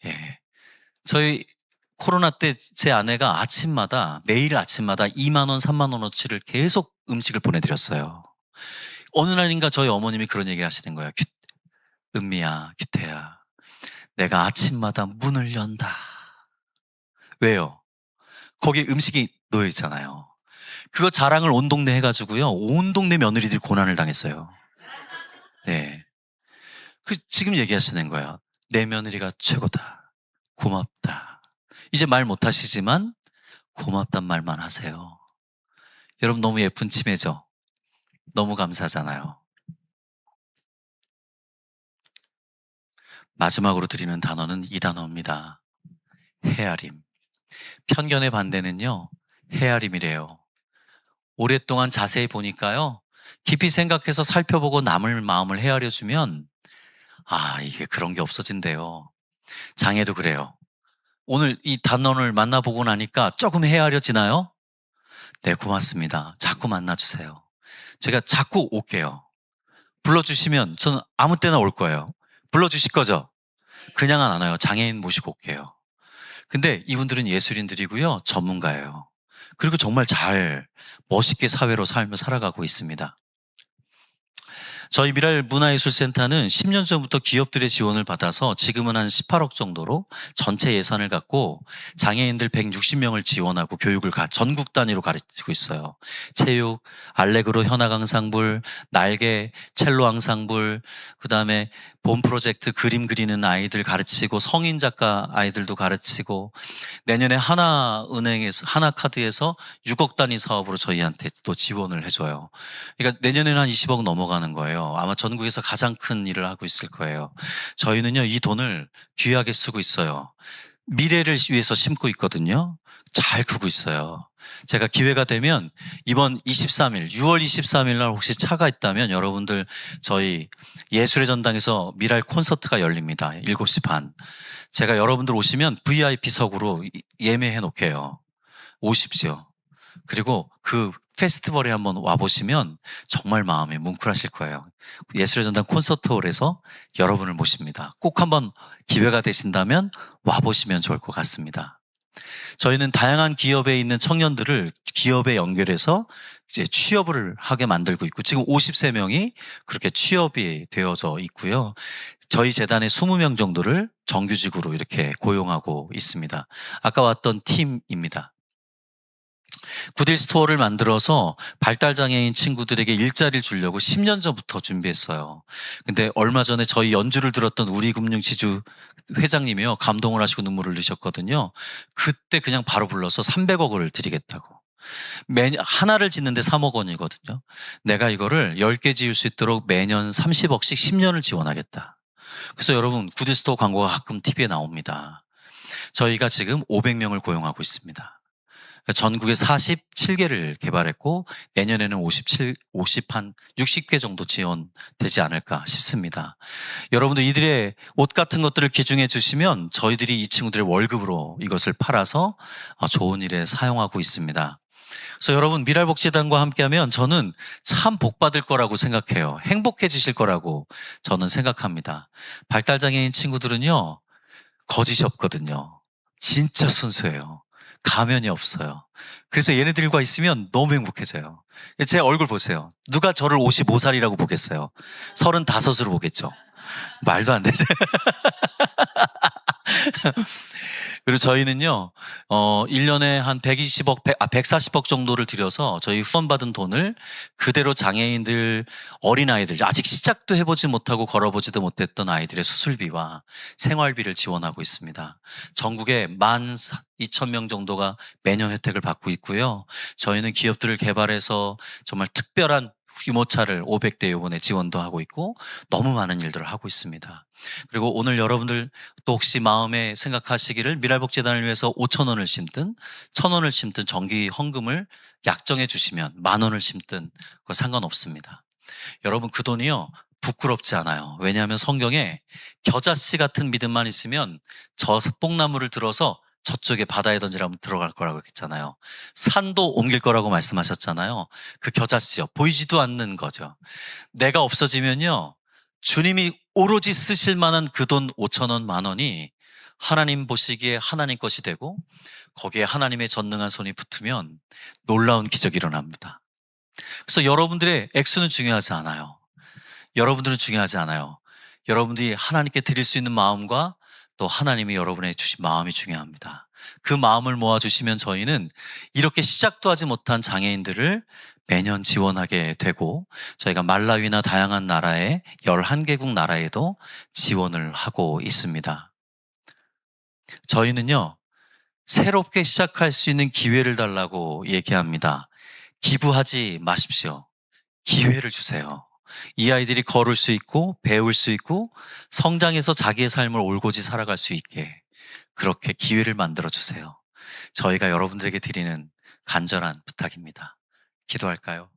예. 저희 코로나 때 제 아내가 매일 아침마다 2만 원, 3만 원어치를 계속 음식을 보내드렸어요. 어느 날인가 저희 어머님이 그런 얘기를 하시는 거예요. 은미야, 규태야, 내가 아침마다 문을 연다. 왜요? 거기에 음식이 놓여 있잖아요. 그거 자랑을 온 동네 해가지고요, 온 동네 며느리들이 고난을 당했어요. 네. 지금 얘기하시는 거예요. 내 며느리가 최고다. 고맙다. 이제 말 못하시지만 고맙단 말만 하세요. 여러분 너무 예쁜 치매죠? 너무 감사하잖아요. 마지막으로 드리는 단어는 이 단어입니다. 헤아림. 편견의 반대는요, 헤아림이래요. 오랫동안 자세히 보니까요, 깊이 생각해서 살펴보고 남을 마음을 헤아려주면 이게 그런 게 없어진대요. 장애도 그래요. 오늘 이 단원을 만나보고 나니까 조금 헤아려지나요? 네, 고맙습니다. 자꾸 만나주세요. 제가 자꾸 올게요. 불러주시면 저는 아무 때나 올 거예요. 불러주실 거죠? 그냥은 안 와요. 장애인 모시고 올게요. 근데 이분들은 예술인들이고요, 전문가예요. 그리고 정말 멋있게 사회로 삶을 살아가고 있습니다. 저희 미랄 문화예술센터는 10년 전부터 기업들의 지원을 받아서 지금은 한 18억 정도로 전체 예산을 갖고 장애인들 160명을 지원하고 교육을 전국 단위로 가르치고 있어요. 체육, 알레그로 현악 앙상블, 날개 첼로 앙상블, 그다음에 본 프로젝트 그림 그리는 아이들 가르치고 성인 작가 아이들도 가르치고, 내년에 하나카드에서 6억 단위 사업으로 저희한테 또 지원을 해줘요. 그러니까 내년에는 한 20억 넘어가는 거예요. 아마 전국에서 가장 큰 일을 하고 있을 거예요. 저희는요, 이 돈을 귀하게 쓰고 있어요. 미래를 위해서 심고 있거든요. 잘 크고 있어요. 제가 기회가 되면 이번 6월 23일 날 혹시 차가 있다면 여러분들 저희 예술의 전당에서 미랄 콘서트가 열립니다. 7시 반. 제가 여러분들 오시면 VIP석으로 예매해 놓게요. 오십시오. 그리고 그 페스티벌에 한번 와보시면 정말 마음이 뭉클하실 거예요. 예술의 전당 콘서트홀에서 여러분을 모십니다. 꼭 한번 기회가 되신다면 와보시면 좋을 것 같습니다. 저희는 다양한 기업에 있는 청년들을 기업에 연결해서 이제 취업을 하게 만들고 있고, 지금 53명이 그렇게 취업이 되어져 있고요. 저희 재단의 20명 정도를 정규직으로 이렇게 고용하고 있습니다. 아까 왔던 팀입니다. 구딜 스토어를 만들어서 발달장애인 친구들에게 일자리를 주려고 10년 전부터 준비했어요. 근데 얼마 전에 저희 연주를 들었던 우리금융지주 회장님이요, 감동을 하시고 눈물을 흘리셨거든요. 그때 그냥 바로 불러서 300억을 드리겠다고. 하나를 짓는데 3억 원이거든요. 내가 이거를 10개 지을 수 있도록 매년 30억씩 10년을 지원하겠다. 그래서 여러분, 구딜 스토어 광고가 가끔 TV에 나옵니다. 저희가 지금 500명을 고용하고 있습니다. 전국에 47개를 개발했고 내년에는 60개 정도 지원되지 않을까 싶습니다. 여러분들 이들의 옷 같은 것들을 기증해 주시면 저희들이 이 친구들의 월급으로 이것을 팔아서 좋은 일에 사용하고 있습니다. 그래서 여러분, 미랄복지단과 함께하면 저는 참 복받을 거라고 생각해요. 행복해지실 거라고 저는 생각합니다. 발달장애인 친구들은요, 거짓이 없거든요. 진짜 순수해요. 가면이 없어요. 그래서 얘네들과 있으면 너무 행복해져요. 제 얼굴 보세요. 누가 저를 55살이라고 보겠어요? 35으로 보겠죠. 말도 안 되죠. 그리고 저희는요, 1년에 한 120억, 140억 정도를 들여서 저희 후원받은 돈을 그대로 장애인들, 어린아이들, 아직 시작도 해보지 못하고 걸어보지도 못했던 아이들의 수술비와 생활비를 지원하고 있습니다. 전국에 12,000명 정도가 매년 혜택을 받고 있고요. 저희는 기업들을 개발해서 정말 특별한 유모차를 500대 요번에 지원도 하고 있고 너무 많은 일들을 하고 있습니다. 그리고 오늘 여러분들 또 혹시 마음에 생각하시기를 미랄복지단을 위해서 5,000원을 심든 1,000원을 심든 정기 헌금을 약정해 주시면 10,000원을 심든 그거 상관없습니다. 여러분 그 돈이요 부끄럽지 않아요. 왜냐하면 성경에 겨자씨 같은 믿음만 있으면 저 뽕나무를 들어서 저쪽에 바다에 던지라면 들어갈 거라고 했잖아요. 산도 옮길 거라고 말씀하셨잖아요. 그 겨자씨요. 보이지도 않는 거죠. 내가 없어지면요. 주님이 오로지 쓰실 만한 그 돈 5,000원, 10,000원이 하나님 보시기에 하나님 것이 되고 거기에 하나님의 전능한 손이 붙으면 놀라운 기적이 일어납니다. 그래서 여러분들의 액수는 중요하지 않아요. 여러분들은 중요하지 않아요. 여러분들이 하나님께 드릴 수 있는 마음과 또 하나님이 여러분의 주신 마음이 중요합니다. 그 마음을 모아주시면 저희는 이렇게 시작도 하지 못한 장애인들을 매년 지원하게 되고 저희가 말라위나 다양한 나라의 11개국 나라에도 지원을 하고 있습니다. 저희는요, 새롭게 시작할 수 있는 기회를 달라고 얘기합니다. 기부하지 마십시오. 기회를 주세요. 이 아이들이 걸을 수 있고 배울 수 있고 성장해서 자기의 삶을 올곧이 살아갈 수 있게 그렇게 기회를 만들어 주세요. 저희가 여러분들에게 드리는 간절한 부탁입니다. 기도할까요?